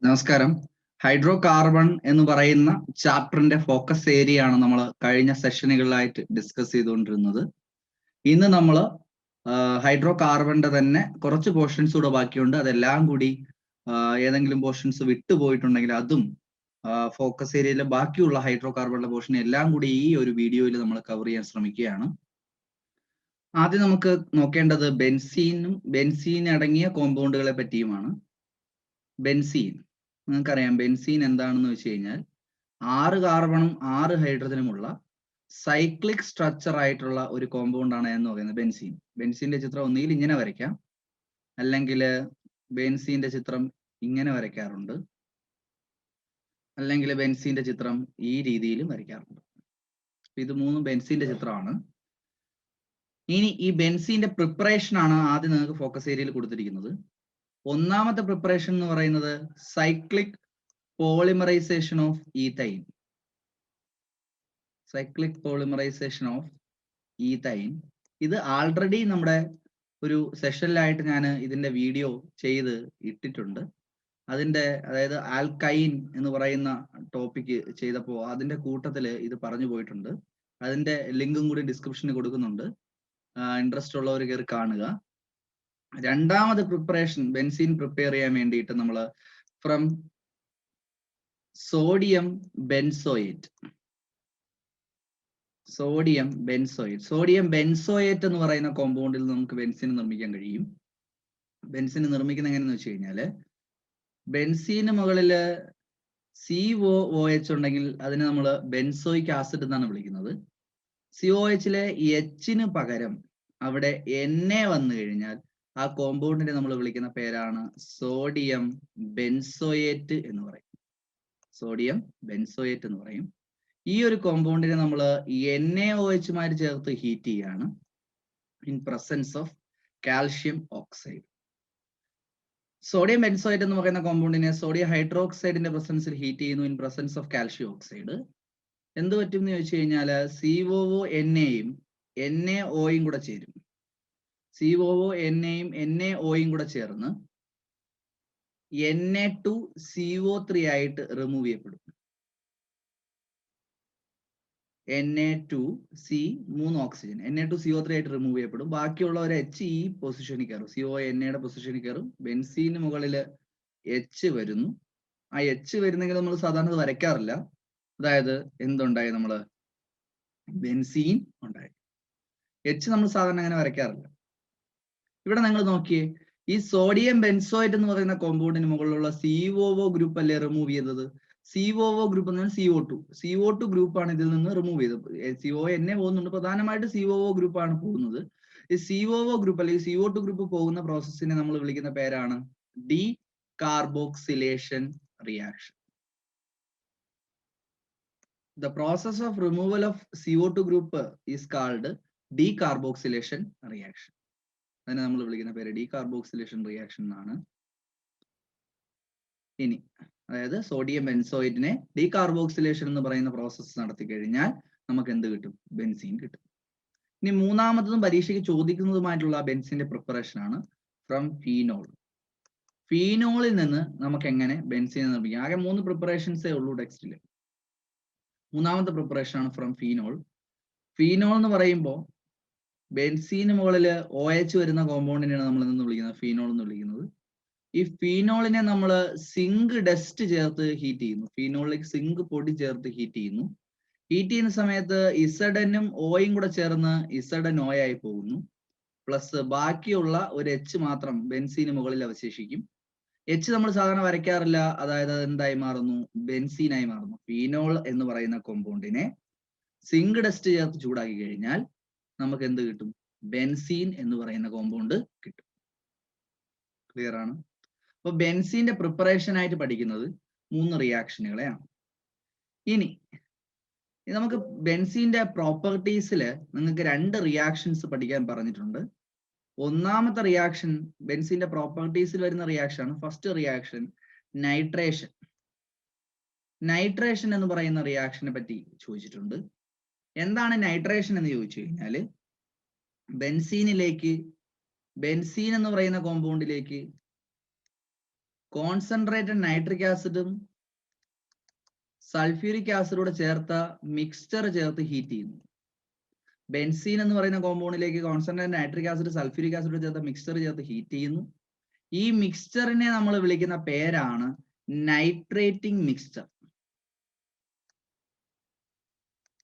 നമസ്കാരം. Hydro carbon എന്ന് പറയുന്ന ചാപ്റ്ററിന്റെ ഫോക്കസ് ഏരിയ ആണ് നമ്മൾ കഴിഞ്ഞ സെഷനുകളിലായിട്ട് ഡിസ്കസ് ചെയ്തുകൊണ്ടിരുന്നത്. ഇന്ന് നമ്മൾ ഹൈഡ്രോ കാർബണിന്റെ തന്നെ കുറച്ച് പോർഷൻസ് കൂടെ ബാക്കിയുണ്ട്. അതെല്ലാം കൂടി ഏതെങ്കിലും പോർഷൻസ് വിട്ടുപോയിട്ടുണ്ടെങ്കിൽ അതും ഫോക്കസ് ഏരിയയിലെ ബാക്കിയുള്ള ഹൈഡ്രോ കാർബണിന്റെ പോർഷൻ എല്ലാം കൂടി ഈ ഒരു വീഡിയോയിൽ നമ്മൾ കവർ ചെയ്യാൻ ശ്രമിക്കുകയാണ്. ആദ്യം നമുക്ക് നോക്കേണ്ടത് ബെൻസീൻ അടങ്ങിയ കോമ്പൗണ്ടുകളെ പറ്റിയുമാണ്. ബെൻസീൻ നിങ്ങൾക്കറിയാം, ബെൻസീൻ എന്താണെന്ന് വെച്ച് കഴിഞ്ഞാൽ 6 കാർബണും 6 ഹൈഡ്രജനുമുള്ള സൈക്ലിക് സ്ട്രക്ചർ ആയിട്ടുള്ള ഒരു കോമ്പൗണ്ട് ആണ് എന്ന് പറയുന്നത് ബെൻസീൻ. ബെൻസീന്റെ ചിത്രം ഒന്നുകിൽ ഇങ്ങനെ വരയ്ക്കാം, അല്ലെങ്കിൽ ബെൻസീന്റെ ചിത്രം ഇങ്ങനെ വരയ്ക്കാറുണ്ട്, അല്ലെങ്കിൽ ബെൻസീന്റെ ചിത്രം ഈ രീതിയിലും വരയ്ക്കാറുണ്ട്. ഇത് മൂന്നും ബെൻസീന്റെ ചിത്രമാണ്. ഇനി ഈ ബെൻസീന്റെ പ്രിപ്പറേഷൻ ആണ് ആദ്യം നിങ്ങൾക്ക് ഫോക്കസ് ഏരിയയിൽ കൊടുത്തിരിക്കുന്നത്. ഒന്നാമത്തെ പ്രിപ്പറേഷൻ എന്ന് പറയുന്നത് cyclic polymerization of ethyne. Cyclic polymerization of ethyne ഇത് ആൾറെഡി നമ്മുടെ ഒരു സെഷനിലായിട്ട് ഞാൻ ഇതിന്റെ വീഡിയോ ചെയ്ത് ഇട്ടിട്ടുണ്ട്. അതായത് ആൽക്കൈൻ എന്ന് പറയുന്ന ടോപ്പിക് ചെയ്തപ്പോൾ അതിന്റെ കൂട്ടത്തിൽ ഇത് പറഞ്ഞു പോയിട്ടുണ്ട്. അതിന്റെ ലിങ്കും കൂടി ഡിസ്ക്രിപ്ഷനിൽ കൊടുക്കുന്നുണ്ട്. ഇൻട്രസ്റ്റ് ഉള്ളവർ കയറി കാണുക. രണ്ടാമത് പ്രിപ്പറേഷൻ ബെൻസീൻ പ്രിപ്പയർ ചെയ്യാൻ വേണ്ടിയിട്ട് നമ്മൾ ഫ്രം സോഡിയം ബെൻസോയേറ്റ് എന്ന് പറയുന്ന കോമ്പൗണ്ടിൽ നമുക്ക് ബെൻസീൻ നിർമ്മിക്കാൻ കഴിയും. ബെൻസീൻ നിർമ്മിക്കുന്ന എങ്ങനെയെന്ന് വെച്ച് കഴിഞ്ഞാല് ബെൻസീന് മുകളില് COOH ഉണ്ടെങ്കിൽ അതിനെ നമ്മൾ ബെൻസോയിക് ആസിഡ് എന്നാണ് വിളിക്കുന്നത്. COHലെ Hന് പകരം അവിടെ Na വന്നു കഴിഞ്ഞാൽ ആ കോമ്പൗണ്ടിനെ നമ്മൾ വിളിക്കുന്ന പേരാണ് സോഡിയം ബെൻസോയേറ്റ് എന്ന് പറയും. സോഡിയം ബെൻസോയേറ്റ് എന്ന് പറയും. ഈ ഒരു കോമ്പൗണ്ടിനെ നമ്മൾ NaOH ചേർത്ത് ഹീറ്റ് ചെയ്യാണ് in presence of calcium oxide. Sodium benzoate എന്ന് പറയുന്ന കോമ്പൗണ്ടിനെ സോഡിയം ഹൈഡ്രോക്സൈഡിന്റെ പ്രസൻസിൽ ഹീറ്റ് ചെയ്യുന്നു in presence of calcium oxide. എന്ത് പറ്റും എന്ന് ചോദിച്ചു കഴിഞ്ഞാൽ COONAയും NaOയും കൂടെ ചേരും. COONAയും NaOയും കൂടെ ചേർന്ന് Na2CO3 ആയിട്ട് റിമൂവ് ചെയ്യപ്പെടും. Na2C 3 ഓക്സിജൻ Na2CO3 ആയിട്ട് റിമൂവ് ചെയ്യപ്പെടും. ബാക്കിയുള്ള ഒരു H ഈ പൊസിഷനിൽ കയറും, CONAയുടെ പൊസിഷനിൽ കയറും. ബെൻസീന് മുകളിൽ H വരുന്നു. ആ H വരുന്നെങ്കിൽ നമ്മൾ സാധാരണ വരയ്ക്കാറില്ല. അതായത് എന്തുണ്ടായി, നമ്മള് ബെൻസീൻ ഉണ്ടായി. H നമ്മൾ സാധാരണ അങ്ങനെ വരയ്ക്കാറില്ല. ഇവിടെ നിങ്ങൾ നോക്കിയേ, ഈ സോഡിയം ബെൻസോയേറ്റ് എന്ന് പറയുന്ന കോമ്പൗണ്ടിന് മുകളിലുള്ള COO ഗ്രൂപ്പ് അല്ലേ റിമൂവ് ചെയ്തത്. COO ഗ്രൂപ്പ് എന്ന് പറഞ്ഞാൽ CO2 ഗ്രൂപ്പാണ് ഇതിൽ നിന്ന് റിമൂവ് ചെയ്തത്. CONA പോകുന്നുണ്ട്, പ്രധാനമായിട്ട് COO ഗ്രൂപ്പാണ് പോകുന്നത്. ഈ COO ഗ്രൂപ്പ് അല്ലെങ്കിൽ CO2 ഗ്രൂപ്പ് പോകുന്ന പ്രോസസ്സിനെ നമ്മൾ വിളിക്കുന്ന പേരാണ് decarboxylation reaction. The process of removal of CO2 group is called decarboxylation reaction. അതിനെ നമ്മൾ വിളിക്കുന്ന പേര് ഡീകാർബോക്സിലേഷൻ റിയാക്ഷൻ എന്നാണ്. ഇനി അതായത് സോഡിയം ബെൻസോയേറ്റിനെ ഡീകാർബോക്സിലേഷൻ എന്ന് പറയുന്ന പ്രോസസ്സ് നടത്തി കഴിഞ്ഞാൽ നമുക്ക് എന്ത് കിട്ടും? ബെൻസീൻ കിട്ടും. ഇനി മൂന്നാമത്തതും പരീക്ഷയ്ക്ക് ചോദിക്കുന്നതുമായിട്ടുള്ള ബെൻസീന്റെ പ്രിപ്പറേഷൻ ആണ് ഫ്രം ഫീനോൾ. ഫീനോളിൽ നിന്ന് നമുക്ക് എങ്ങനെ ബെൻസീൻ നിർമ്മിക്കാം? ആകെ 3 പ്രിപ്പറേഷൻസേ ഉള്ളൂ ടെക്സ്റ്റിൽ. മൂന്നാമത്തെ പ്രിപ്പറേഷൻ ആണ് ഫ്രം ഫീനോൾ. ഫീനോൾ എന്ന് പറയുമ്പോൾ ബെൻസീന് മുകളിൽ OH വരുന്ന കോമ്പൗണ്ടിനെയാണ് നമ്മൾ എന്ന് വിളിക്കുന്നത് ഫീനോൾ എന്ന് വിളിക്കുന്നത്. ഈ ഫീനോളിനെ നമ്മൾ സിങ്ക് ഡസ്റ്റ് ചേർത്ത് ഹീറ്റ് ചെയ്യുന്നു. ഫീനോളിലേക്ക് സിങ്ക് പൊടി ചേർത്ത് ഹീറ്റ് ചെയ്യുന്നു. ഹീറ്റ് ചെയ്യുന്ന സമയത്ത് ഇസഡനും ഓയും കൂടെ ചേർന്ന് ഇസഡൻ ഓ ആയി പോകുന്നു. പ്ലസ് ബാക്കിയുള്ള ഒരു H മാത്രം ബെൻസീന് മുകളിൽ അവശേഷിക്കും. H നമ്മൾ സാധാരണ വരയ്ക്കാറില്ല, അതായത് എന്തായി മാറുന്നു? ബെൻസീനായി മാറുന്നു. ഫീനോൾ എന്ന് പറയുന്ന കോമ്പൗണ്ടിനെ സിങ്ക് ഡസ്റ്റ് ചേർത്ത് ചൂടാക്കി കഴിഞ്ഞാൽ നമുക്ക് എന്ത് കിട്ടും? ബെൻസീൻ എന്ന് പറയുന്ന കോമ്പൗണ്ട് കിട്ടും. ക്ലിയർ ആണ്? അപ്പൊ ബെൻസീന്റെ പ്രിപ്പറേഷൻ ആയിട്ട് പഠിക്കുന്നത് 3 റിയാക്ഷനുകളെയാണ്. ഇനി നമുക്ക് ബെൻസീന്റെ പ്രോപ്പർട്ടീസിൽ നിങ്ങൾക്ക് 2 റിയാക്ഷൻസ് പഠിക്കാൻ പറഞ്ഞിട്ടുണ്ട്. ഒന്നാമത്തെ റിയാക്ഷൻ ബെൻസീന്റെ പ്രോപ്പർട്ടീസിൽ വരുന്ന റിയാക്ഷൻ ആണ്. First reaction nitration. നൈട്രേഷൻ എന്ന് പറയുന്ന റിയാക്ഷനെ പറ്റി ചോദിച്ചിട്ടുണ്ട്. എന്താണ് നൈട്രേഷൻ എന്ന് ചോദിച്ചു കഴിഞ്ഞാല് ബെൻസീൻ എന്ന് പറയുന്ന കോമ്പൗണ്ടിലേക്ക് കോൺസെൻട്രേറ്റഡ് നൈട്രിക് ആസിഡും സൾഫ്യൂരിക് ആസിഡൂടെ ചേർത്ത മിക്സ്ചർ ചേർത്ത് ഹീറ്റ് ചെയ്യുന്നു. ബെൻസീൻ എന്ന് പറയുന്ന കോമ്പൗണ്ടിലേക്ക് concentrated nitric acid sulphuric acid ചേർത്ത മിക്സ്ചർ ചേർത്ത് ഹീറ്റ് ചെയ്യുന്നു. ഈ മിക്സ്ചറിനെ നമ്മൾ വിളിക്കുന്ന പേരാണ് നൈട്രേറ്റിംഗ് മിക്സ്ചർ.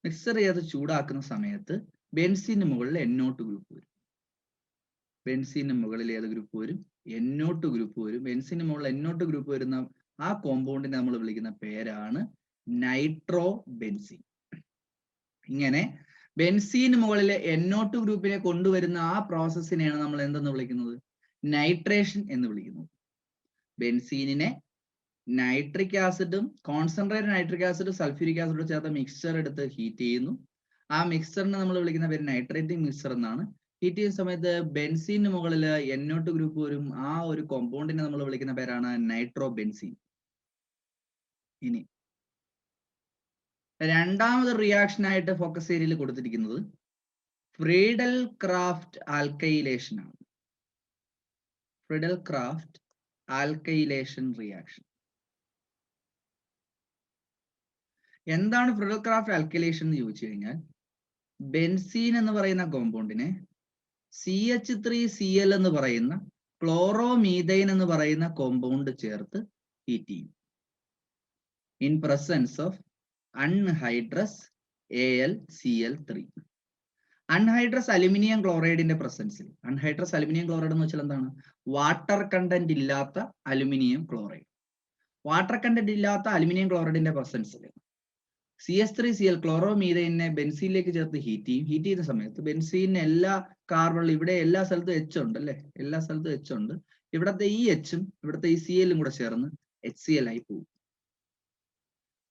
മിക്സ്ചർ ചേർത്ത് ചൂടാക്കുന്ന സമയത്ത് ബെൻസീന് മുകളിൽ NO2 ഗ്രൂപ്പ് വരും. ബെൻസീന് മുകളിൽ ഏത് ഗ്രൂപ്പ് വരും? NO2 ഗ്രൂപ്പ് വരും. ബെൻസീന് മുകളിൽ NO2 ഗ്രൂപ്പ് വരുന്ന ആ കോമ്പൗണ്ടിനെ നമ്മൾ വിളിക്കുന്ന പേരാണ് നൈട്രോ ബെൻസീൻ. ഇങ്ങനെ ബെൻസീന് മുകളിൽ NO2 ഗ്രൂപ്പിനെ കൊണ്ടുവരുന്ന ആ പ്രോസസ്സിനെയാണ് നമ്മൾ എന്തെന്ന് വിളിക്കുന്നത്? നൈട്രേഷൻ എന്ന് വിളിക്കുന്നത്. ബെൻസീനിനെ നൈട്രിക് ആസിഡും കോൺസെൻട്രേറ്റഡ് നൈട്രിക് ആസിഡും സൾഫ്യൂരിക് ആസിഡും ചേർത്ത മിക്സ്ചർ എടുത്ത് ഹീറ്റ് ചെയ്യുന്നു. ആ മിക്സ്ചറിനെ നമ്മൾ വിളിക്കുന്ന പേര് നൈട്രേറ്റിംഗ് മിക്സ്ചർ എന്നാണ്. ഹീറ്റ് ചെയ്യുന്ന സമയത്ത് ബെൻസീന് മുകളിൽ NO2 ഗ്രൂപ്പ് വരും. ആ ഒരു കോമ്പൗണ്ടിനെ നമ്മൾ വിളിക്കുന്ന പേരാണ് നൈട്രോ ബെൻസീൻ. ഇനി രണ്ടാമത് റിയാക്ഷൻ ആയിട്ട് ഫോക്കസ് ഏരിയയിൽ കൊടുത്തിരിക്കുന്നത് ഫ്രീഡൽ ക്രാഫ്റ്റ് ആൽക്കൈലേഷൻ ആണ്. Friedel craft alkylation reaction. എന്താണ് ഫ്രീഡൽ ക്രാഫ്റ്റ് ആൽക്കൈലേഷൻ എന്ന് ചോദിച്ചു കഴിഞ്ഞാൽ, ബെൻസീൻ എന്ന് പറയുന്ന കോമ്പൗണ്ടിനെ CH3Cl എന്ന് പറയുന്ന ക്ലോറോമീഥൈൻ എന്ന് പറയുന്ന കോമ്പൗണ്ട് ചേർത്ത് ഹീറ്റ് ചെയ്യും in presence of anhydrous AlCl3. Anhydrous aluminium ക്ലോറൈഡിന്റെ പ്രസൻസിൽ, അൺഹൈഡ്രസ് അലുമിനിയം ക്ലോറൈഡ് എന്ന് വെച്ചാൽ എന്താണ്? വാട്ടർ കണ്ടന്റ് ഇല്ലാത്ത അലുമിനിയം ക്ലോറൈഡ്. വാട്ടർ കണ്ടന്റ് ഇല്ലാത്ത അലുമിനിയം ക്ലോറൈഡിന്റെ പ്രസൻസിൽ CH3Cl ക്ലോറോമീഥൈനെ ബെൻസീനിലേക്ക് ചേർത്ത് ഹീറ്റ് ചെയ്യും. ഹീറ്റ് ചെയ്യുന്ന സമയത്ത് ബെൻസീനിന് എല്ലാ കാർബണിലും, ഇവിടെ എല്ലാ സ്ഥലത്തും H ഉണ്ട് അല്ലെ, എല്ലാ സ്ഥലത്തും H ഉണ്ട്. ഇവിടത്തെ ഈ Hഉം ഇവിടത്തെ ഈ Clഉം കൂടെ ചേർന്ന് HCl ആയി പോകും.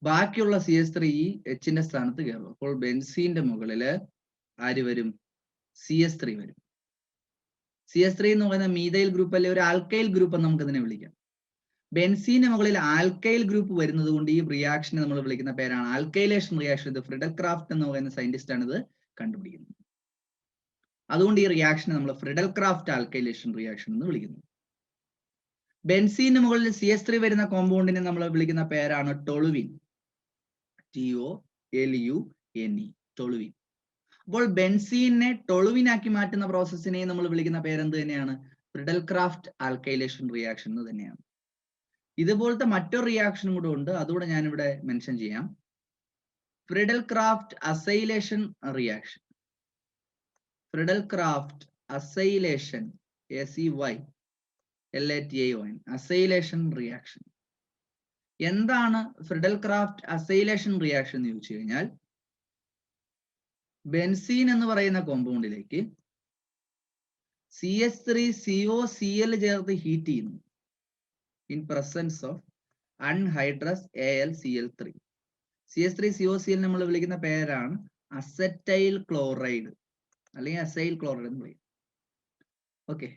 ബാക്കിയുള്ള CH3 ഈ Hന്റെ സ്ഥാനത്ത് കയറും. അപ്പോൾ ബെൻസീന്റെ മുകളില് ആര് വരും? CH3 വരും. CH3 എന്ന് പറയുന്ന മീഥൈൽ ഗ്രൂപ്പ് അല്ലെ, ഒരു ആൽക്കൈൽ ഗ്രൂപ്പ് എന്ന് നമുക്ക് ഇതിനെ വിളിക്കാം. ബെൻസീന് മുകളിൽ ആൽക്കൈൽ ഗ്രൂപ്പ് വരുന്നത് കൊണ്ട് ഈ റിയാക്ഷനെ നമ്മൾ വിളിക്കുന്ന പേരാണ് ആൽക്കൈലേഷൻ റിയാക്ഷൻ. ഇത് ഫ്രീഡൽ ക്രാഫ്റ്റ് എന്ന് പറയുന്ന സയന്റിസ്റ്റ് ആണ് ഇത് കണ്ടുപിടിക്കുന്നത്. അതുകൊണ്ട് ഈ റിയാക്ഷനെ നമ്മൾ ഫ്രീഡൽ ക്രാഫ്റ്റ് ആൽക്കൈലേഷൻ റിയാക്ഷൻ എന്ന് വിളിക്കുന്നു. ബെൻസീന് മുകളിൽ CH3 വരുന്ന കോമ്പൗണ്ടിനെ നമ്മൾ വിളിക്കുന്ന പേരാണ് ടൊളുവിൻ. TOLUNE, toluene. അപ്പോൾ ബെൻസീനെ ടൊളുവിനാക്കി മാറ്റുന്ന പ്രോസസ്സിനെ നമ്മൾ വിളിക്കുന്ന പേരെന്ത് തന്നെയാണ്? ഫ്രീഡൽ ക്രാഫ്റ്റ് ആൽക്കൈലേഷൻ റിയാക്ഷൻ എന്ന് തന്നെയാണ്. ഇതുപോലത്തെ മറ്റൊരു റിയാക്ഷനും കൂടെ ഉണ്ട്, അതുകൂടെ ഞാനിവിടെ മെൻഷൻ ചെയ്യാം. Friedel craft acylation reaction. Friedel craft acylation, ACYLATION, acylation reaction. എന്താണ് ഫ്രീഡൽ ക്രാഫ്റ്റ് അസൈലേഷൻ റിയാക്ഷൻ എന്ന് ചോദിച്ചു കഴിഞ്ഞാൽ, ബെൻസീൻ എന്ന് പറയുന്ന കോമ്പൗണ്ടിലേക്ക് CH3COCl ചേർത്ത് ഹീറ്റ് ചെയ്യുന്നു in presence of anhydrous AlCl3. CH3COCl നമ്മൾ വിളിക്കുന്ന പേരാണ് അസറ്റൈൽ ക്ലോറൈഡ് അല്ലെങ്കിൽ അസൈൽ ക്ലോറൈഡ് എന്ന് പറയും. ഓക്കെ,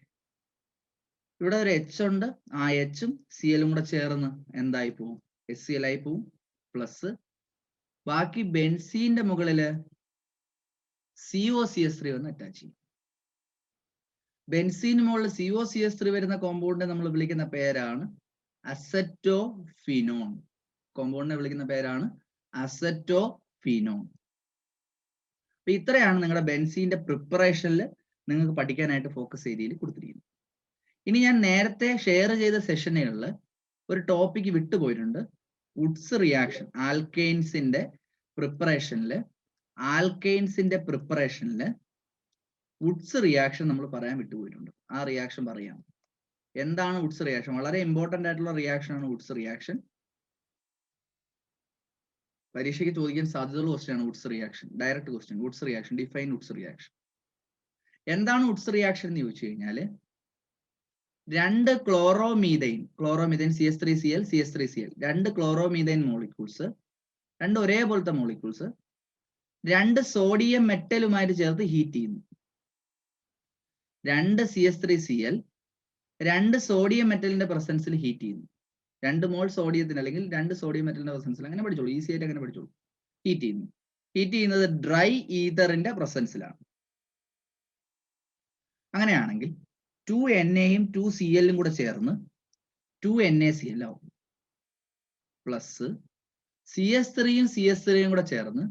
ഇവിടെ ഒരു H ഉണ്ട്. ആ Hഉം Clഉം കൂടെ ചേർന്ന് എന്തായി പോവും? HCl ആയി പോവും. പ്ലസ് ബാക്കി ബെൻസീന്റെ മുകളില് COCH3 വന്ന് അറ്റാച്ച് ചെയ്യും. ബെൻസീന് മുകളിൽ COCH3 വരുന്ന കോമ്പൗണ്ടിനെ നമ്മൾ വിളിക്കുന്ന പേരാണ് അസറ്റോഫിനോൺ. കോമ്പൗണ്ടിനെ വിളിക്കുന്ന പേരാണ് അസറ്റോഫിനോൺ. അപ്പൊ ഇത്രയാണ് നിങ്ങളുടെ ബെൻസീന്റെ പ്രിപ്പറേഷനിൽ നിങ്ങൾക്ക് പഠിക്കാനായിട്ട് ഫോക്കസ് ഏരിയയിൽ കൊടുത്തിരിക്കുന്നത്. ഇനി ഞാൻ നേരത്തെ ഷെയർ ചെയ്ത സെഷനുകളിൽ ഒരു ടോപ്പിക് വിട്ടുപോയിട്ടുണ്ട്. വുഡ്സ് റിയാക്ഷൻ, ആൽക്കെയിൻസിന്റെ പ്രിപ്പറേഷനിൽ വുഡ്സ് റിയാക്ഷൻ നമ്മൾ പറയാൻ വിട്ടുപോയിട്ടുണ്ട്. ആ റിയാക്ഷൻ പറയാം. എന്താണ് വുഡ്സ് റിയാക്ഷൻ? വളരെ ഇമ്പോർട്ടന്റ് ആയിട്ടുള്ള റിയാക്ഷൻ ആണ് വുഡ്സ് റിയാക്ഷൻ. പരീക്ഷയ്ക്ക് ചോദിക്കാൻ സാധ്യതയുള്ള ക്വസ്റ്റ്യൻ ആണ് Wurtz reaction. Direct question. Wurtz reaction, define Wurtz reaction. എന്താണ് വുഡ്സ് റിയാക്ഷൻ എന്ന് ചോദിച്ചു കഴിഞ്ഞാൽ, രണ്ട് ക്ലോറോമീഥൈൻ CH3Cl, രണ്ട് ക്ലോറോമീഥൈൻ മോളിക്യൂൾസ്, രണ്ട് ഒരേപോലത്തെ മോളിക്യൂൾസ്, രണ്ട് സോഡിയം മെറ്റലുമായിട്ട് ചേർത്ത് ഹീറ്റ് ചെയ്യുന്നു. രണ്ട് CH3Cl രണ്ട് സോഡിയം മെറ്റലിന്റെ പ്രസൻസിൽ ഹീറ്റ് ചെയ്യുന്നു. 2 മോൾ സോഡിയത്തിന് അല്ലെങ്കിൽ 2 സോഡിയം മെറ്റലിന്റെ പ്രസൻസിൽ, അങ്ങനെ പഠിച്ചോളൂ, ഈസി ആയിട്ട് അങ്ങനെ പഠിച്ചോളൂ. ഹീറ്റ് ചെയ്യുന്നു. ഹീറ്റ് ചെയ്യുന്നത് ഡ്രൈ ഈതറിന്റെ പ്രസൻസിലാണ്. അങ്ങനെയാണെങ്കിൽ 2Na യും 2Cl കൂടെ ചേർന്ന് 2NaCl ആവും. പ്ലസ് CS3യും CS3യും കൂടെ ചേർന്ന്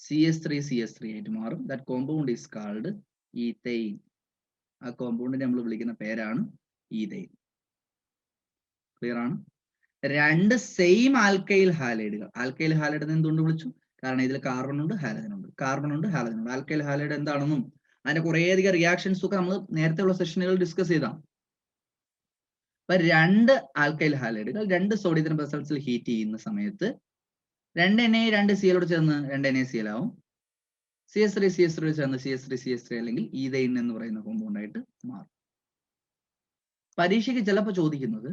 CS3 ആയിട്ട് മാറും. That compound is called ethyne. ആ കോമ്പൗണ്ടിനെ നമ്മൾ വിളിക്കുന്ന പേരാണ് ഈഥൈൻ. ക്ലിയർ ആണ്? രണ്ട് സെയിം ആൽക്കൈൽ ഹാലൈഡുകൾ. ആൽക്കൈൽ ഹാലൈഡ് എന്തുകൊണ്ട് വിളിച്ചു? കാരണം ഇതിൽ കാർബൺ ഉണ്ട്, ഹാലജൻ ഉണ്ട്. കാർബൺ ഉണ്ട്, ഹാലജൻ ഉണ്ട്. ആൽക്കൈൽ ഹാലൈഡ് എന്താണെന്നും അതിന്റെ കുറേയധികം റിയാക്ഷൻസ് ഒക്കെ നമ്മൾ നേരത്തെ ഉള്ള സെഷനുകളിൽ ഡിസ്കസ് ചെയ്താണ്. അപ്പൊ രണ്ട് ആൽക്കൈൽ ഹാലൈഡുകൾ രണ്ട് സോഡിയത്തിന്റെ പ്രസൻസിൽ ഹീറ്റ് ചെയ്യുന്ന സമയത്ത് 2Na 2Cl ചേർന്ന് 2NaCl ആവും. CS3 ചേർന്ന് CS3 അല്ലെങ്കിൽ ഈഥൈൻ എന്ന് പറയുന്ന കോമ്പൗണ്ട് ആയിട്ട് മാറും. പരീക്ഷയ്ക്ക് ചിലപ്പോൾ ചോദിക്കുന്നത്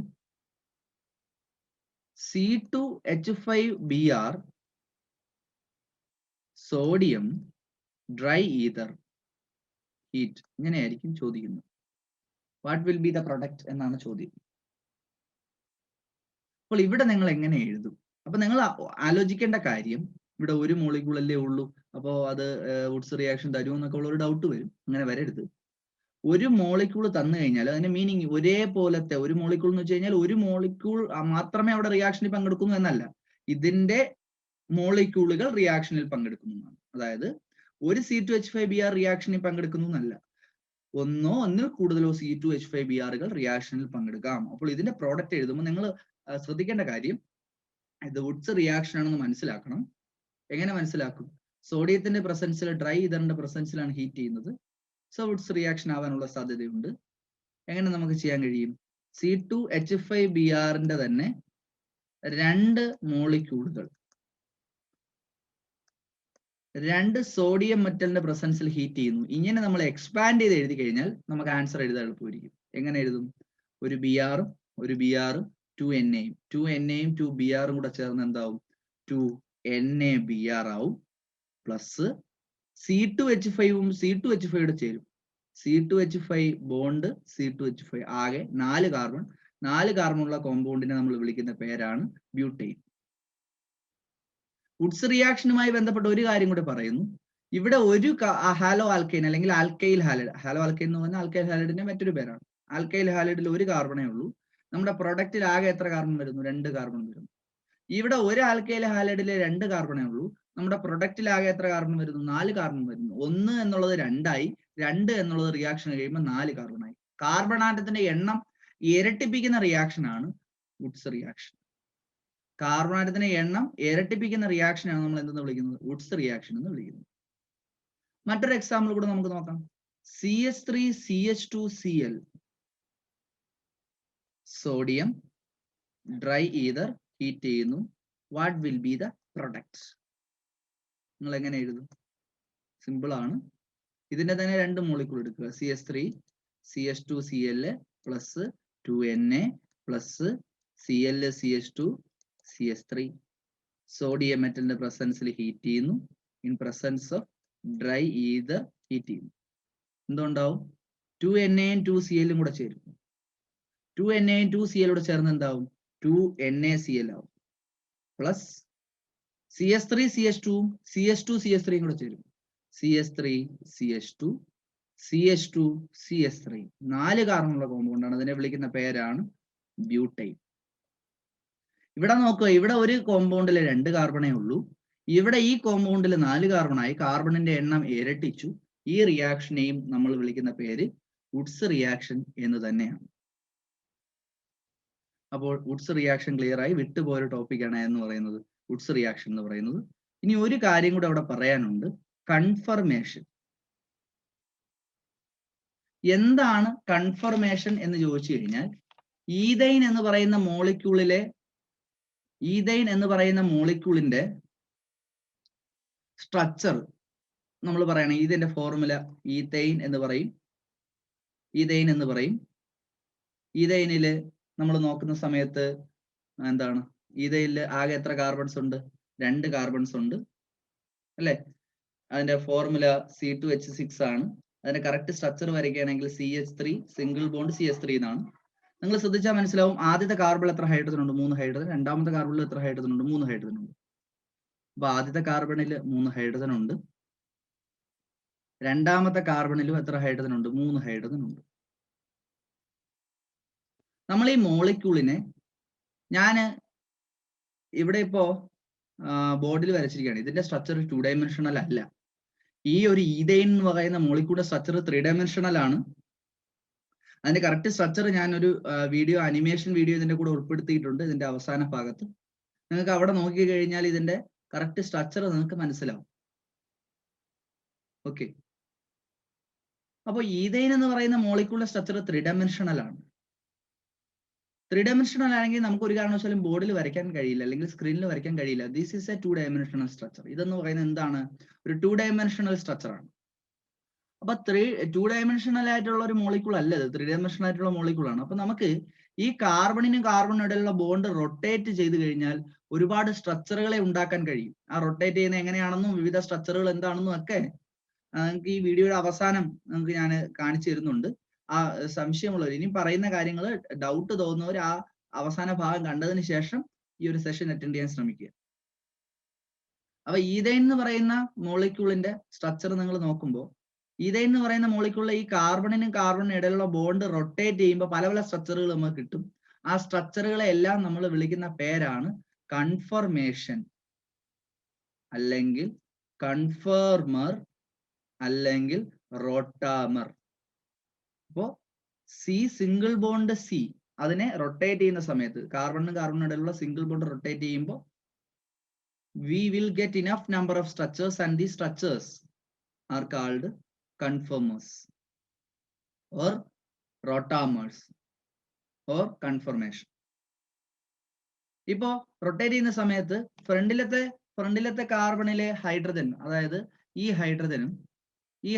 C2H5Br sodium dry ether heat, ഇങ്ങനെയായിരിക്കും ചോദിക്കുന്നത്. What will be the product എന്നാണ് ചോദ്യം. അപ്പോൾ ഇവിടെ നിങ്ങൾ എങ്ങനെ എഴുതും? അപ്പൊ നിങ്ങൾ ആലോചിക്കേണ്ട കാര്യം, ഇവിടെ ഒരു മോളിക്യൂൾ അല്ലേ ഉള്ളൂ, അപ്പോൾ അത് വുഡ്സ് റിയാക്ഷൻ തരുമോ എന്നൊക്കെ ഉള്ള ഒരു ഡൗട്ട് വരും. അങ്ങനെ വരരുത്. ഒരു മോളിക്യൂൾ തന്നു കഴിഞ്ഞാൽ അതിന്റെ മീനിങ് ഒരേപോലത്തെ ഒരു മോളിക്യൂൾ എന്ന് വെച്ച് കഴിഞ്ഞാൽ ഒരു മോളിക്യൂൾ മാത്രമേ അവിടെ റിയാക്ഷനിൽ പങ്കെടുക്കുന്നു എന്നല്ല, ഇതിന്റെ മോളിക്യൂളുകൾ റിയാക്ഷനിൽ പങ്കെടുക്കുന്നതാണ്. അതായത് ഒരു C2H5Br റിയാക്ഷനിൽ പങ്കെടുക്കുന്നു എന്നല്ല, ഒന്നോ ഒന്നിൽ കൂടുതലോ C2H5Brകൾ റിയാക്ഷനിൽ പങ്കെടുക്കാം. അപ്പോൾ ഇതിന്റെ പ്രോഡക്റ്റ് എഴുതുമ്പോൾ നിങ്ങൾ ശ്രദ്ധിക്കേണ്ട കാര്യം, ഇത് വുഡ്സ് റിയാക്ഷൻ ആണെന്ന് മനസ്സിലാക്കണം. എങ്ങനെ മനസ്സിലാക്കും? സോഡിയത്തിന്റെ പ്രസൻസിൽ ഡ്രൈ ഈതറിന്റെ പ്രസൻസിലാണ് ഹീറ്റ് ചെയ്യുന്നത്. സോ വുഡ്സ് റിയാക്ഷൻ ആവാനുള്ള സാധ്യതയുണ്ട്. എങ്ങനെ നമുക്ക് ചെയ്യാൻ കഴിയും? C2H5Brന്റെ തന്നെ രണ്ട് മോളിക്യൂളുകൾ രണ്ട് സോഡിയം മെറ്റലിന്റെ പ്രസൻസിൽ ഹീറ്റ് ചെയ്യുന്നു. ഇങ്ങനെ നമ്മൾ എക്സ്പാൻഡ് ചെയ്ത് എഴുതി കഴിഞ്ഞാൽ നമുക്ക് ആൻസർ എഴുതാൻ എളുപ്പമായിരിക്കും. എങ്ങനെ എഴുതും? ഒരു Br-ഉം 2Naയും 2BRും കൂടെ ചേർന്ന് എന്താവും? 2NaBr ആവും. പ്ലസ് C2H5ഉം C2H5 ചേരും. C2H5 ബോണ്ട് C2H5 ആകെ 4 കാർബൺ ഉള്ള കോമ്പൗണ്ടിനെ നമ്മൾ വിളിക്കുന്ന പേരാണ് ബ്യൂട്ടൈൻ. വുഡ്സ് റിയാക്ഷനുമായി ബന്ധപ്പെട്ട ഒരു കാര്യം കൂടെ പറയുന്നു. ഇവിടെ ഒരു ഹാലോ ആൽക്കൈൻ അല്ലെങ്കിൽ ആൽക്കൈൽ ഹാലൈഡ്, ഹാലോ ആൽക്കൈൻ എന്ന് പറഞ്ഞാൽ ആൽക്കൈൽ ഹാലൈഡിന്റെ മറ്റൊരു പേരാണ്. ആൽക്കൈൽ ഹാലൈഡിൽ ഒരു കാർബണേ ഉള്ളൂ. നമ്മുടെ പ്രൊഡക്റ്റിൽ ആകെ എത്ര കാർബൺ വരുന്നു? 2 കാർബൺ വരുന്നു. ഇവിടെ ഒരു ആൽക്കൈൽ ഹാലൈഡിലെ 2 കാർബണേ ഉള്ളൂ. നമ്മുടെ പ്രൊഡക്റ്റിൽ ആകെ എത്ര കാർബൺ വരുന്നു? 4 കാർബൺ വരുന്നു. 1 എന്നുള്ളത് 2 ആയി, 2 എന്നുള്ളത് റിയാക്ഷൻ കഴിയുമ്പോൾ 4 കാർബൺ ആയി. കാർബൺ ആറ്റത്തിന്റെ എണ്ണം ഇരട്ടിപ്പിക്കുന്ന റിയാക്ഷൻ ആണ് വുഡ്സ് റിയാക്ഷൻ. കാർബൺ ആറ്റത്തിന്റെ എണ്ണം ഇരട്ടിപ്പിക്കുന്ന റിയാക്ഷനാണ് നമ്മൾ എന്തെന്ന് വിളിക്കുന്നത്? വുഡ്സ് റിയാക്ഷൻ എന്ന് വിളിക്കുന്നത്. മറ്റൊരു എക്സാമ്പിൾ കൂടെ നമുക്ക് നോക്കാം. CS3CH2Cl sodium dry ether heat ചെയ്യുന്നു. What will be the product? നിങ്ങൾ എങ്ങനെ എഴുതും? സിമ്പിൾ ആണ്. ഇതിന്റെ തന്നെ രണ്ട് മോളിക്യൂൾ എടുക്കുക. CS3CH2Cl plus 2Na plus ClCH2CS3. Sodium മെറ്റലിന്റെ പ്രസൻസിൽ ഹീറ്റ് ചെയ്യുന്നു. In presence of dry ether heat ചെയ്യുന്നു. എന്തുണ്ടാവും? 2Na-യും 2Cl-ഉം കൂടെ ചേരും. 2Na-യും 2Cl കൂടെ ചേർന്ന് എന്താവും? 2NaCl ആവും. പ്ലസ് CS3CH2-ഉം CH2CS3-യും കൂടെ ചേരും. CS3CH2CH2CS3 4 കാർബണുള്ള കോമ്പൗണ്ടാണ്. അതിനെ വിളിക്കുന്ന പേരാണ് ബ്യൂട്ടൈൻ. ഇവിടെ നോക്കുക, ഇവിടെ ഒരു കോമ്പൗണ്ടിൽ 2 കാർബണേ ഉള്ളൂ. ഇവിടെ ഈ കോമ്പൗണ്ടിൽ 4 കാർബണായി. കാർബണിന്റെ എണ്ണം ഇരട്ടിച്ചു. ഈ റിയാക്ഷനെയും നമ്മൾ വിളിക്കുന്ന പേര് വുഡ്സ് റിയാക്ഷൻ എന്ന് തന്നെയാണ്. അപ്പോൾ വുഡ്സ് റിയാക്ഷൻ ക്ലിയർ ആയി. വിട്ടുപോയൊരു ടോപ്പിക്കാണ് എന്ന് പറയുന്നത് വുഡ്സ് റിയാക്ഷൻ എന്ന് പറയുന്നത്. ഇനി ഒരു കാര്യം കൂടെ അവിടെ പറയാനുണ്ട്, കൺഫർമേഷൻ. എന്താണ് കൺഫർമേഷൻ എന്ന് ചോദിച്ചു കഴിഞ്ഞാൽ, ഈഥൈൻ എന്ന് പറയുന്ന മോളിക്യൂളിന്റെ സ്ട്രക്ചർ നമ്മൾ പറയണം. ഇതിന്റെ ഫോർമുല ഈഥൈൻ എന്ന് പറയും. ഈഥൈനില് നമ്മൾ നോക്കുന്ന സമയത്ത് എന്താണ്? ഈഥൈനില് ആകെ എത്ര കാർബൺസ് ഉണ്ട്? 2 കാർബൺസ് ഉണ്ട് അല്ലെ? അതിന്റെ ഫോർമുല C2H6 ആണ്. അതിന്റെ കറക്റ്റ് സ്ട്രക്ചർ വരയ്ക്കുകയാണെങ്കിൽ CH3 സിംഗിൾ ബോണ്ട് CH3 എന്നാണ്. നിങ്ങൾ ശ്രദ്ധിച്ചാൽ മനസ്സിലാവും, ആദ്യത്തെ കാർബണിൽ എത്ര ഹൈഡ്രജൻ ഉണ്ട്? 3 ഹൈഡ്രജൻ. രണ്ടാമത്തെ കാർബണിൽ എത്ര ഹൈഡ്രജൻ ഉണ്ട്? 3 ഹൈഡ്രജൻ ഉണ്ട്. അപ്പൊ ആദ്യത്തെ കാർബണിൽ 3 ഹൈഡ്രജൻ ഉണ്ട്. രണ്ടാമത്തെ കാർബണിലും എത്ര ഹൈഡ്രജൻ ഉണ്ട്? 3 ഹൈഡ്രജൻ ഉണ്ട്. നമ്മൾ ഈ മോളിക്യൂളിനെ ഞാൻ ഇവിടെ ഇപ്പോ ബോർഡിൽ വരച്ചിരിക്കുകയാണ്. ഇതിന്റെ സ്ട്രക്ചർ 2 ഡയമെൻഷണൽ അല്ല. ഈ ഒരു ഈഥൈൻ എന്ന് പറയുന്ന മോളിക്യൂളിന്റെ സ്ട്രക്ചർ 3 ഡയമെൻഷണൽ ആണ്. അതിന്റെ കറക്റ്റ് സ്ട്രക്ചർ ഞാനൊരു വീഡിയോ, അനിമേഷൻ വീഡിയോ ഇതിന്റെ കൂടെ ഉൾപ്പെടുത്തിയിട്ടുണ്ട്. ഇതിന്റെ അവസാന ഭാഗത്ത് നിങ്ങൾക്ക് അവിടെ നോക്കി കഴിഞ്ഞാൽ ഇതിന്റെ കറക്റ്റ് സ്ട്രക്ചർ നിങ്ങൾക്ക് മനസ്സിലാവും. ഓക്കെ, അപ്പോൾ ഈഥൈൻ എന്ന് പറയുന്ന മോളിക്യൂളിന്റെ സ്ട്രക്ചർ 3 ഡയമെൻഷണൽ ആണ്. 3 ഡയമെൻഷണൽ ആണെങ്കിൽ നമുക്ക് ഒരു കാരണവശാലും ബോർഡിൽ വരയ്ക്കാൻ കഴിയില്ല, അല്ലെങ്കിൽ സ്ക്രീനിൽ വരയ്ക്കാൻ കഴിയില്ല. This is A 2 dimensional structure. ഇതെന്ന് പറയുന്നത് എന്താണ്? ഒരു 2 ഡയമെൻഷണൽ സ്ട്രക്ചർ ആണ്. അപ്പൊ 2 ഡയമെൻഷണൽ ആയിട്ടുള്ള ഒരു മോളിക്യൂൾ അല്ല ഇത്, 3 ഡയമെൻഷണൽ ആയിട്ടുള്ള മോളിക്യൂൾ ആണ്. അപ്പൊ നമുക്ക് ഈ കാർബണിനും കാർബണിനും ഇടയിലുള്ള ബോണ്ട് റൊട്ടേറ്റ് ചെയ്ത് കഴിഞ്ഞാൽ ഒരുപാട് സ്ട്രക്ചറുകളെ ഉണ്ടാക്കാൻ കഴിയും. ആ റൊട്ടേറ്റ് ചെയ്യുന്നത് എങ്ങനെയാണെന്നും വിവിധ സ്ട്രക്ചറുകൾ എന്താണെന്നും ഒക്കെ നമുക്ക് ഈ വീഡിയോയുടെ അവസാനം നമുക്ക് ഞാൻ കാണിച്ചു തരുന്നുണ്ട്. ആ സംശയമുള്ളവർ, ഇനി പറയുന്ന കാര്യങ്ങൾ ഡൗട്ട് തോന്നുന്നവർ ആ അവസാന ഭാഗം കണ്ടതിന് ശേഷം ഈ ഒരു സെഷൻ അറ്റൻഡ് ചെയ്യാൻ ശ്രമിക്കുക. അപ്പൊ ഈഥൈൻ എന്ന് പറയുന്ന മോളിക്യൂളിന്റെ സ്ട്രക്ചർ നിങ്ങൾ നോക്കുമ്പോൾ, ഈഥൈൻ എന്ന് പറയുന്ന മോളിക്യൂളിലെ ഈ കാർബണിനും കാർബണിനും ഇടയിലുള്ള ബോണ്ട് റൊട്ടേറ്റ് ചെയ്യുമ്പോൾ പല പല സ്ട്രക്ചറുകൾ നമുക്ക് കിട്ടും. ആ സ്ട്രക്ചറുകളെ എല്ലാം നമ്മൾ വിളിക്കുന്ന പേരാണ് കൺഫർമേഷൻ, അല്ലെങ്കിൽ കൺഫർമർ, അല്ലെങ്കിൽ റോട്ടാമർ. അപ്പോ സി സിംഗിൾ ബോണ്ട് സി അതിനെ റൊട്ടേറ്റ് ചെയ്യുന്ന സമയത്ത്, കാർബണിനും കാർബണിനും ഇടയിലുള്ള സിംഗിൾ ബോണ്ട് റൊട്ടേറ്റ് ചെയ്യുമ്പോൾ we will get enough number of structures, and these structures are called conformers or rotamers or conformation. ഇപ്പോ റൊട്ടേറ്റ് ചെയ്യുന്ന സമയത്ത് ഫ്രണ്ടിലത്തെ കാർബണിലെ ഹൈഡ്രജൻ, അതായത് ഈ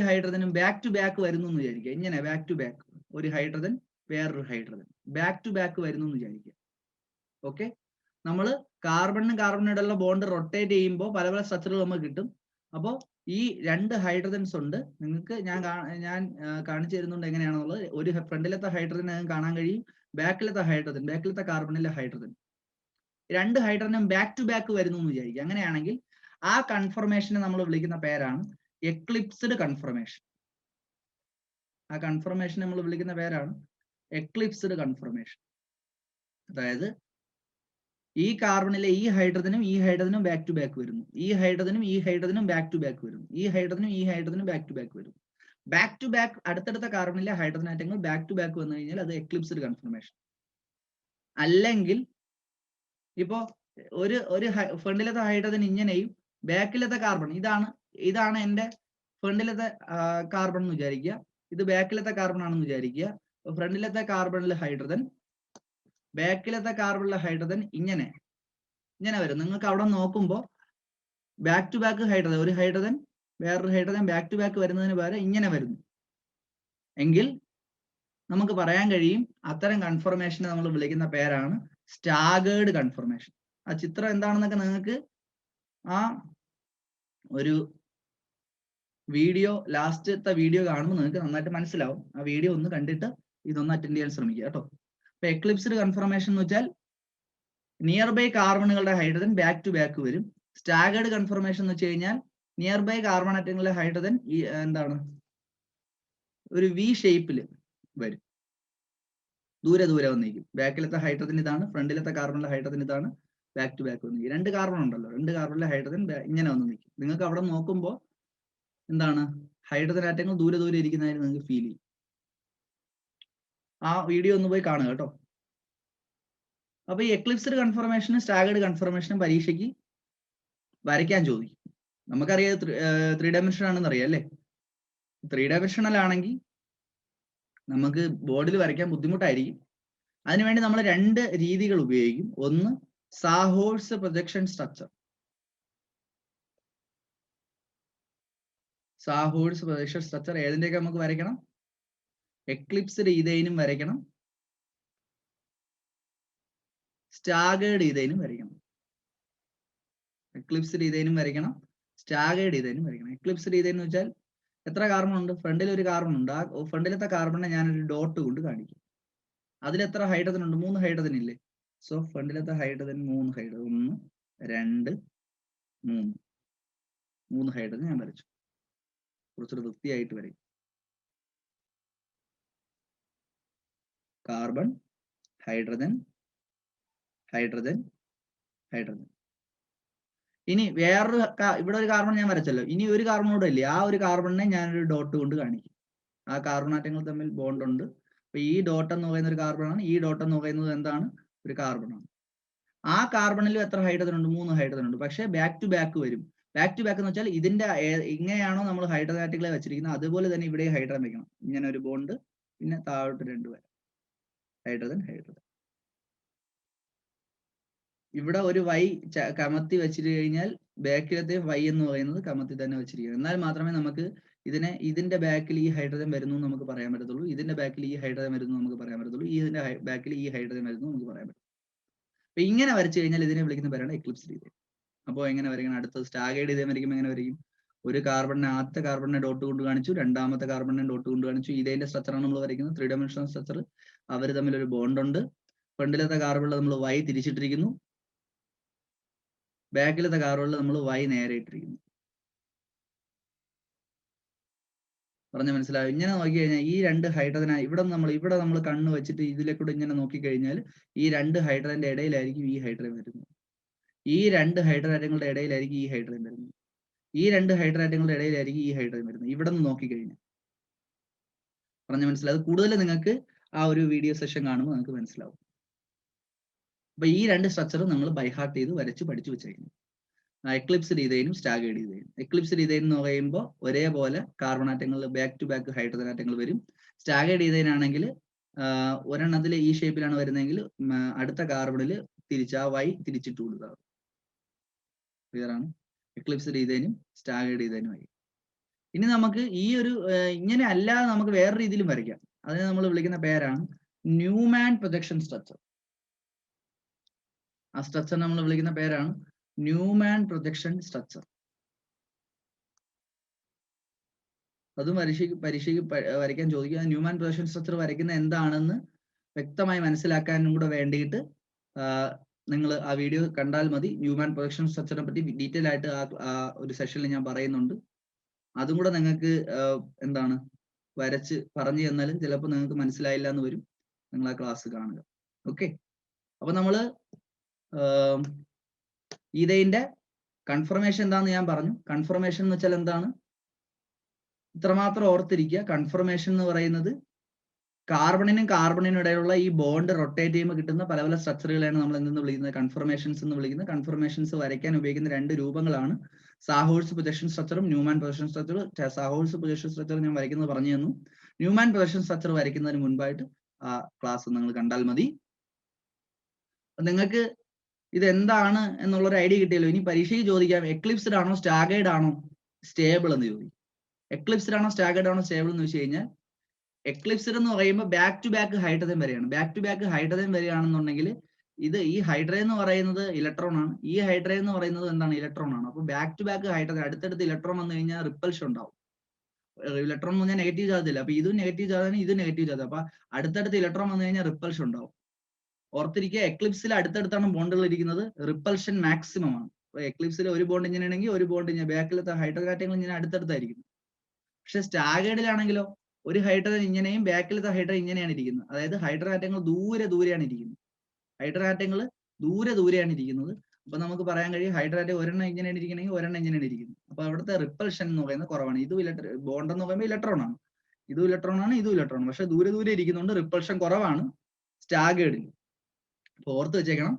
ഹൈഡ്രജനും ബാക്ക് ടു ബാക്ക് വരുന്നു എന്ന് വിചാരിക്കുക. ഇങ്ങനെ ബാക്ക് ടു ബാക്ക്, ഒരു ഹൈഡ്രജൻ വേറൊരു ഹൈഡ്രജൻ ബാക്ക് ടു ബാക്ക് വരുന്നു എന്ന് വിചാരിക്കുക. ഓക്കെ, നമ്മൾ കാർബണിനും കാർബണിനുള്ള ബോണ്ട് റൊട്ടേറ്റ് ചെയ്യുമ്പോൾ പല പല സ്ട്രക്ചറുകൾ നമുക്ക് കിട്ടും. അപ്പോൾ ഈ 2 ഹൈഡ്രജൻസ് ഉണ്ട്. നിങ്ങൾക്ക് ഞാൻ കാണിച്ചു തരുന്നുണ്ട് എങ്ങനെയാണെന്നുള്ളത്. ഒരു ഫ്രണ്ടിലത്തെ ഹൈഡ്രജൻ കാണാൻ കഴിയും, ബാക്കിലത്തെ കാർബണിലെ ഹൈഡ്രജൻ, 2 ഹൈഡ്രജനും ബാക്ക് ടു ബാക്ക് വരുന്നു എന്ന് വിചാരിക്കുക. അങ്ങനെയാണെങ്കിൽ ആ കൺഫർമേഷനെ നമ്മൾ വിളിക്കുന്ന പേരാണ് എക്ലിപ്സ്ഡ് കൺഫർമേഷൻ. ആ കൺഫർമേഷൻ നമ്മൾ വിളിക്കുന്ന പേരാണ് എക്ലിപ്സ്ഡ് കൺഫർമേഷൻ. അതായത് ഈ കാർബണിലെ ഈ ഹൈഡ്രജനും ബാക്ക് ടു ബാക്ക് വരുന്നു, ഈ ഹൈഡ്രജനും ബാക്ക് ടു ബാക്ക് വരുന്നു, ഈ ഹൈഡ്രജനും ബാക്ക് ടു ബാക്ക് വരുന്നു. ബാക്ക് ടു ബാക്ക് അടുത്തടുത്ത കാർബണിലെ ഹൈഡ്രജൻ ആറ്റങ്ങൾ ബാക്ക് ടു ബാക്ക് വന്നു കഴിഞ്ഞാൽ അത് എക്ലിപ്സ്ഡ് കൺഫർമേഷൻ. അല്ലെങ്കിൽ ഇപ്പോ ഒരു ഫ്രണ്ടിലത്തെ ഹൈഡ്രജൻ ഇങ്ങനെയും ബാക്കിലത്തെ കാർബൺ, ഇതാണ് എന്റെ ഫ്രണ്ടിലത്തെ കാർബൺ എന്ന് വിചാരിക്കുക, ഇത് ബാക്കിലത്തെ കാർബൺ ആണെന്ന് വിചാരിക്കുക. ഫ്രണ്ടിലത്തെ കാർബണിലെ ഹൈഡ്രജൻ, ബാക്കിലത്തെ കാർബണിലെ ഹൈഡ്രജൻ ഇങ്ങനെ വരും. നിങ്ങൾക്ക് അവിടെ നോക്കുമ്പോൾ ബാക്ക് ടു ബാക്ക് ഹൈഡ്രജൻ, ഒരു ഹൈഡ്രജൻ വേറൊരു ഹൈഡ്രജൻ ബാക്ക് ടു ബാക്ക് വരുന്നതിന് പകരം ഇങ്ങനെ വരുന്നു എങ്കിൽ നമുക്ക് പറയാൻ കഴിയും അത്തരം കൺഫർമേഷനെ നമ്മൾ വിളിക്കുന്ന പേരാണ് സ്റ്റാഗേർഡ് കൺഫർമേഷൻ. ആ ചിത്രം എന്താണെന്നൊക്കെ നിങ്ങൾക്ക് ആ ഒരു ലാസ്റ്റത്തെ വീഡിയോ കാണുമ്പോൾ നിങ്ങൾക്ക് നന്നായിട്ട് മനസ്സിലാവും. ആ വീഡിയോ ഒന്ന് കണ്ടിട്ട് ഇതൊന്ന് അറ്റൻഡ് ചെയ്യാൻ ശ്രമിക്കുക കേട്ടോ. അപ്പൊ എക്ലിപ്സ്ഡ് കൺഫർമേഷൻ എന്ന് വെച്ചാൽ നിയർ ബൈ കാർബണുകളുടെ ഹൈഡ്രജൻ ബാക്ക് ടു ബാക്ക് വരും. സ്റ്റാഗേർഡ് കൺഫർമേഷൻ എന്ന് വെച്ച് കഴിഞ്ഞാൽ നിയർ ബൈ കാർബൺ ആറ്റങ്ങളുടെ ഹൈഡ്രജൻ ഒരു വി ഷേപ്പിൽ വരും, ദൂരെ വന്നിരിക്കും. ബാക്കിലത്തെ ഹൈഡ്രജൻ ഇതാണ്, ഫ്രണ്ടിലത്തെ കാർബണിലെ ഹൈഡ്രജൻ ഇതാണ്, ബാക്ക് ടു ബാക്ക് വന്നിരിക്കും. 2 കാർബൺ ഉണ്ടല്ലോ, 2 കാർബണിലെ ഹൈഡ്രജൻ ഇങ്ങനെ വന്ന് നിൽക്കും. നിങ്ങൾക്ക് അവിടെ നോക്കുമ്പോൾ ഹൈഡ്രജൻ ആറ്റങ്ങൾ ദൂരെ ഇരിക്കുന്നതായി നിങ്ങൾക്ക് ഫീൽ ചെയ്യും. ആ വീഡിയോ ഒന്ന് പോയി കാണുക കേട്ടോ. അപ്പൊ ഈ എക്ലിപ്സ്ഡ് കൺഫർമേഷനും സ്റ്റാഗേർഡ് കൺഫർമേഷനും പരീക്ഷയ്ക്ക് വരയ്ക്കാൻ ചോദിക്കും. നമുക്കറിയാം 3 ഡയമെൻഷൻ ആണെന്ന് അറിയാം അല്ലേ. 3 ഡയമെൻഷണൽ ആണെങ്കിൽ നമുക്ക് ബോർഡിൽ വരയ്ക്കാൻ ബുദ്ധിമുട്ടായിരിക്കും. അതിനുവേണ്ടി നമ്മൾ 2 രീതികൾ ഉപയോഗിക്കും. ഒന്ന് സാഹോഴ്സ് പ്രൊജക്ഷൻ സ്ട്രക്ചർ. സാഹോഴ്സ് പ്രൊജക്ഷൻ സ്ട്രക്ചർ ഏതിന്റെയൊക്കെ നമുക്ക് വരയ്ക്കണം? എക്ലിപ്സ്ഡ് ഈഥൈനും വരയ്ക്കണം, സ്റ്റാഗേർഡ് ഈഥൈനും വരയ്ക്കണം. എക്ലിപ്സ്ഡ് ഈഥൈനും വരയ്ക്കണം, സ്റ്റാഗേർഡ് ഈഥൈനും വരയ്ക്കണം. എക്ലിപ്സ്ഡ് ഈഥൈൻ എന്ന് വെച്ചാൽ എത്ര കാർബൺ ഉണ്ട്? ഫ്രണ്ടിൽ ഒരു കാർബൺ ഉണ്ട്. ആ ഫ്രണ്ടിലത്തെ കാർബണിനെ ഞാനൊരു ഡോട്ട് കൊണ്ട് കാണിക്കും. അതിൽ എത്ര ഹൈഡ്രജൻ ഉണ്ട്? 3 ഹൈഡ്രജൻ ഇല്ലേ? സോ ഫ്രണ്ടിലത്തെ ഹൈഡ്രജൻ 3 ഹൈഡ്രജൻ, 1 2 3 ഹൈഡ്രജൻ ഞാൻ വരച്ചു. കുറച്ചൊരു വൃത്തിയായിട്ട് വരയ്ക്കും. Carbon, hydrogen, hydrogen hydrogen. ഇനി വേറൊരു ഇവിടെ ഒരു കാർബൺ ഞാൻ വരച്ചല്ലോ, ഇനി ഒരു കാർബൺ കൂടെ ഇല്ലേ, ആ ഒരു കാർബണിനെ ഞാനൊരു ഡോട്ട് കൊണ്ട് കാണിക്കും. ആ കാർബൺ ആറ്റങ്ങൾ തമ്മിൽ ബോണ്ട് ഉണ്ട്. അപ്പൊ ഈ ഡോട്ട് എന്ന് പറയുന്ന ഒരു കാർബണാണ്, ഈ ഡോട്ട് എന്ന് പറയുന്നത് എന്താണ്, ഒരു കാർബണാണ്. ആ കാർബണിലും എത്ര ഹൈഡ്രജൻ ഉണ്ട്, 3 ഹൈഡ്രജൻ ഉണ്ട്. പക്ഷേ ബാക്ക് ടു ബാക്ക് വരും. ബാക്ക് ടു ബാക്ക് എന്ന് വെച്ചാൽ ഇതിന്റെ ഇങ്ങനെയാണോ നമ്മൾ ഹൈഡ്രജൻ ആറ്റങ്ങളെ വെച്ചിരിക്കുന്നത് അതുപോലെ തന്നെ ഇവിടെ ഹൈഡ്രജൻ വെക്കണം. ഇങ്ങനെ ഒരു ബോണ്ട്, പിന്നെ താഴോട്ട് 2 വരെ ഹൈഡ്രജൻ ഹൈഡ്രജൻ. ഇവിടെ ഒരു വൈ കമത്തി വെച്ചിട്ട് കഴിഞ്ഞാൽ ബാക്കിലത്തെ വൈ എന്ന് പറയുന്നത് കമത്തി തന്നെ വെച്ചിരിക്കുന്നത്. എന്നാൽ മാത്രമേ നമുക്ക് ഇതിന്റെ ബാക്കിൽ ഈ ഹൈഡ്രജൻ വരുന്നു നമുക്ക് പറയാൻ പറ്റത്തുള്ളൂ, ഇതിന്റെ ബാക്കിൽ ഈ ഹൈഡ്രജൻ വരുന്നു നമുക്ക് പറയാൻ പറ്റത്തുള്ളൂ, ഇതിന്റെ ബാക്കിൽ ഈ ഹൈഡ്രജൻ വരുന്നു നമുക്ക് പറയാൻ പറ്റും. അപ്പൊ ഇങ്ങനെ വരച്ചു കഴിഞ്ഞാൽ ഇതിനെ വിളിക്കുന്ന പേരാണ് എക്ലിപ്സ് രീതി. അപ്പോൾ എങ്ങനെ വരയ്ക്കണം, അടുത്തത് സ്റ്റാഗേർഡ് ചെയ്ത് വരയ്ക്കുമ്പോൾ എങ്ങനെ വരയ്ക്കും, ഒരു കാർബണിനെ ആദ്യത്തെ കാർബണിനെ ഡോട്ട് കൊണ്ട് കാണിച്ചു, രണ്ടാമത്തെ കാർബണിനെ ഡോട്ട് കൊണ്ട് കാണിച്ചു. ഇതിന്റെ സ്ട്രക്ചറാണ് നമ്മൾ വരയ്ക്കുന്നത്, 3 ഡയമെൻഷണൽ സ്ട്രക്ചർ. അവർ തമ്മിൽ ഒരു ബോണ്ട് ഉണ്ട്. ഫ്രണ്ടിലത്തെ കാർബണിൽ നമ്മൾ വൈ തിരിച്ചിട്ടിരിക്കുന്നു, ബാക്കിലത്തെ കാർബണിൽ നമ്മൾ വൈ നേരെ ഇട്ടിരിക്കുന്നു. പറഞ്ഞ മനസ്സിലാവും? ഇങ്ങനെ നോക്കി കഴിഞ്ഞാൽ ഈ 2 ഹൈഡ്രജൻ ഇവിടെ നമ്മൾ കണ്ണ് വെച്ചിട്ട് ഇതിലേക്കൂടെ ഇങ്ങനെ നോക്കി കഴിഞ്ഞാൽ ഈ 2 ഹൈഡ്രജന്റെ ഇടയിലായിരിക്കും ഈ ഹൈഡ്രജൻ വരുന്നത്. ഈ 2 ഹൈഡ്രജൻ ആറ്റങ്ങളുടെ ഇടയിലായിരിക്കും ഈ ഹൈഡ്രജൻ വരുന്നത്. ഈ 2 ഹൈഡ്രജൻ ആറ്റങ്ങളുടെ ഇടയിലായിരിക്കും ഈ ഹൈഡ്രജൻ വരുന്നത്. ഇവിടെ നിന്ന് നോക്കിക്കഴിഞ്ഞാൽ പറഞ്ഞ മനസ്സിലാവും. അത് കൂടുതൽ നിങ്ങൾക്ക് ആ ഒരു വീഡിയോ സെഷൻ കാണുമ്പോൾ നിങ്ങൾക്ക് മനസ്സിലാവും. അപ്പൊ ഈ 2 സ്ട്രക്ചറും നമ്മൾ ബൈഹാർട്ട് ചെയ്ത് വരച്ച് പഠിച്ചു വെച്ചേക്കുന്നു. എക്ലിപ്സ് ഈഥൈനും സ്റ്റാഗേർഡ് ഈഥൈനും. എക്ലിപ്സ് ഈഥൈൻ എന്ന് പറയുമ്പോൾ ഒരേപോലെ കാർബൺ ആറ്റങ്ങൾ ബാക്ക് ടു ബാക്ക് ഹൈഡ്രജൻ ആറ്റങ്ങൾ വരും. സ്റ്റാഗേർഡ് ഈഥൈൻ ആണെങ്കിൽ ഒരെണ്ണത്തിൽ ഈ ഷേപ്പിലാണ് വരുന്നതെങ്കിൽ അടുത്ത കാർബണിൽ തിരിച്ച് ആ വൈ തിരിച്ചിട്ട് കൊടുക്കുക. ക്ലിയർ ആണ്? എക്ലിപ്സ് ഈഥൈനും സ്റ്റാഗേർഡ് ഈഥൈനും ആയി. ഇനി നമുക്ക് ഈ ഒരു ഇങ്ങനെ അല്ലാതെ നമുക്ക് വേറെ രീതിയിലും വരയ്ക്കാം. അതിനെ നമ്മൾ വിളിക്കുന്ന പേരാണ് ന്യൂമാൻ പ്രൊജക്ഷൻ സ്ട്രക്ചർ. ആ സ്ട്രക്ചർ നമ്മൾ വിളിക്കുന്ന പേരാണ് ന്യൂമാൻ പ്രൊജക്ഷൻ സ്ട്രക്ചർ. അതും പരീക്ഷയ്ക്ക് വരയ്ക്കാൻ ചോദിക്കുക. ന്യൂമാൻ പ്രൊജക്ഷൻ സ്ട്രക്ചർ വരയ്ക്കുന്ന എന്താണെന്ന് വ്യക്തമായി മനസ്സിലാക്കാനും കൂടെ വേണ്ടിയിട്ട് നിങ്ങൾ ആ വീഡിയോ കണ്ടാൽ മതി. ന്യൂമാൻ പ്രൊജക്ഷൻ സ്ട്രക്ചറിനെ പറ്റി ഡീറ്റെയിൽ ആയിട്ട് ആ ഒരു സെഷനിൽ ഞാൻ പറയുന്നുണ്ട്. അതും കൂടെ നിങ്ങൾക്ക് എന്താണ് വരച്ച് പറഞ്ഞു തന്നാലും ചിലപ്പോൾ നിങ്ങൾക്ക് മനസ്സിലായില്ല എന്ന് വരും. നിങ്ങൾ ആ ക്ലാസ് കാണുക. ഓക്കെ, അപ്പൊ നമ്മള് ഇതിന്റെ കൺഫർമേഷൻ എന്താന്ന് ഞാൻ പറഞ്ഞു. കൺഫർമേഷൻ എന്ന് വെച്ചാൽ എന്താണ്, ഇത്രമാത്രം ഓർത്തിരിക്കുക. കൺഫർമേഷൻ എന്ന് പറയുന്നത് കാർബണിനും കാർബണിനും ഇടയിലുള്ള ഈ ബോണ്ട് റൊട്ടേറ്റ് ചെയ്യുമ്പോൾ കിട്ടുന്ന പല പല സ്ട്രക്ചറുകളാണ് നമ്മൾ എന്തെന്ന് വിളിക്കുന്നത്, കൺഫർമേഷൻസ് എന്ന് വിളിക്കുന്നത്. കൺഫർമേഷൻസ് വരയ്ക്കാൻ ഉപയോഗിക്കുന്ന 2 രൂപങ്ങളാണ് സാഹോഴ്സ് പ്രൊജക്ഷൻ സ്ട്രക്ചറും ന്യൂമാൻ പ്രൊജക്ഷൻ സ്ട്രക്ചറും. സാഹോഴ്സ് പ്രൊജക്ഷൻ സ്ട്രക്ചർ ഞാൻ വരയ്ക്കുന്നത് പറഞ്ഞു തന്നു. ന്യൂമാൻ പ്രൊജക്ഷൻ സ്ട്രക്ചർ വരയ്ക്കുന്നതിന് മുൻപായിട്ട് ആ ക്ലാസ് നിങ്ങൾ കണ്ടാൽ മതി. നിങ്ങൾക്ക് ഇത് എന്താണ് എന്നുള്ളൊരു ഐഡിയ കിട്ടിയല്ലോ. ഇനി പരീക്ഷയ്ക്ക് ചോദിക്കാം, എക്ലിപ്സ്ഡ് ആണോ സ്റ്റാഗേർഡ് ആണോ സ്റ്റേബിൾ എന്ന് ചോദിക്കും. എക്ലിപ്സ്ഡ് ആണോ സ്റ്റാഗേർഡ് ആണോ സ്റ്റേബിൾ എന്ന് വെച്ച് കഴിഞ്ഞാൽ, എക്ലിപ്സ്ഡ് എന്ന് പറയുമ്പോൾ ബാക്ക് ടു ബാക്ക് ഹൈഡ്രജൻ വരെയാണ്. ബാക്ക് ടു ബാക്ക് ഹൈഡ്രജൻ വരികയാണെന്നുണ്ടെങ്കിൽ ഈ ഹൈഡ്രജൻ എന്ന് പറയുന്നത് ഇലക്ട്രോൺ ആണ്, ഈ ഹൈഡ്രജൻ എന്ന് പറയുന്നത് എന്താണ്, ഇലക്ട്രോൺ ആണ്. അപ്പൊ ബാക്ക് ടു ബാക്ക് ഹൈഡ്രജൻ അടുത്തടുത്ത് ഇലക്ട്രോൺ വന്നു കഴിഞ്ഞാൽ റിപ്പൽഷൻ ഉണ്ടാവും. ഇലക്ട്രോൺ എന്ന് പറഞ്ഞാൽ നെഗറ്റീവ് ചാർജ് ഇല്ല. അപ്പൊ ഇതും നെഗറ്റീവ് ചാർജാണ്, ഇതും നെഗറ്റീവ് ചാർജ്. അപ്പൊ അടുത്തടുത്ത് ഇലക്ട്രോൺ വന്നു കഴിഞ്ഞാൽ റിപ്പൽഷൻ ഉണ്ടാവും. ഓർത്തിരിക്കുക, എക്ലിപ്സിൽ അടുത്തടുത്താണ് ബോണ്ടുകൾ ഇരിക്കുന്നത്, റിപ്പൽഷൻ മാക്സിമം ആണ്. എക്ലിപ്സിൽ ഒരു ബോണ്ട് ഇങ്ങനെ ആണെങ്കിൽ ഒരു ബോണ്ട് ഇങ്ങനെ, ബാക്കിലത്തെ ഹൈഡ്രജൻ ആറ്റങ്ങൾ ഇങ്ങനെ അടുത്തടുത്തായിരിക്കും. പക്ഷെ സ്റ്റാഗേർഡിലാണെങ്കിലോ ഒരു ഹൈഡ്രജൻ ഇങ്ങനെയും ബാക്കിലത്തെ ഹൈഡ്രജൻ ഇങ്ങനെയാണ് ഇരിക്കുന്നത്. അതായത് ഹൈഡ്രജൻ ആറ്റങ്ങൾ ദൂരെയാണ് ഇരിക്കുന്നത്. ഹൈഡ്രജൻ ആറ്റങ്ങൾ ദൂരെയാണ് ഇരിക്കുന്നത്. അപ്പൊ നമുക്ക് പറയാൻ കഴിയും ഹൈഡ്രജൻ ആറ്റം ഒരെണ്ണം ഇങ്ങനെയാണ് ഇരിക്കണമെങ്കിൽ ഒരെണ്ണം ഇങ്ങനെയാണ് ഇരിക്കുന്നത്. അപ്പൊ അവിടുത്തെ റിപ്പൽഷൻ എന്ന് പറയുന്നത് കുറവാണ്. ഇതും ബോണ്ട് എന്ന് പറയുമ്പോൾ ഇലക്ട്രോൺ ആണ്, ഇതും ഇലക്ട്രോൺ ആണ്, ഇതും ഇലക്ട്രോൺ ആണ്. പക്ഷെ ദൂരെ ഇരിക്കുന്നതുകൊണ്ട് റിപ്പൽഷൻ കുറവാണ് സ്റ്റാഗേർഡിൽ. അപ്പൊ ഓർത്ത് വെച്ചേക്കണം,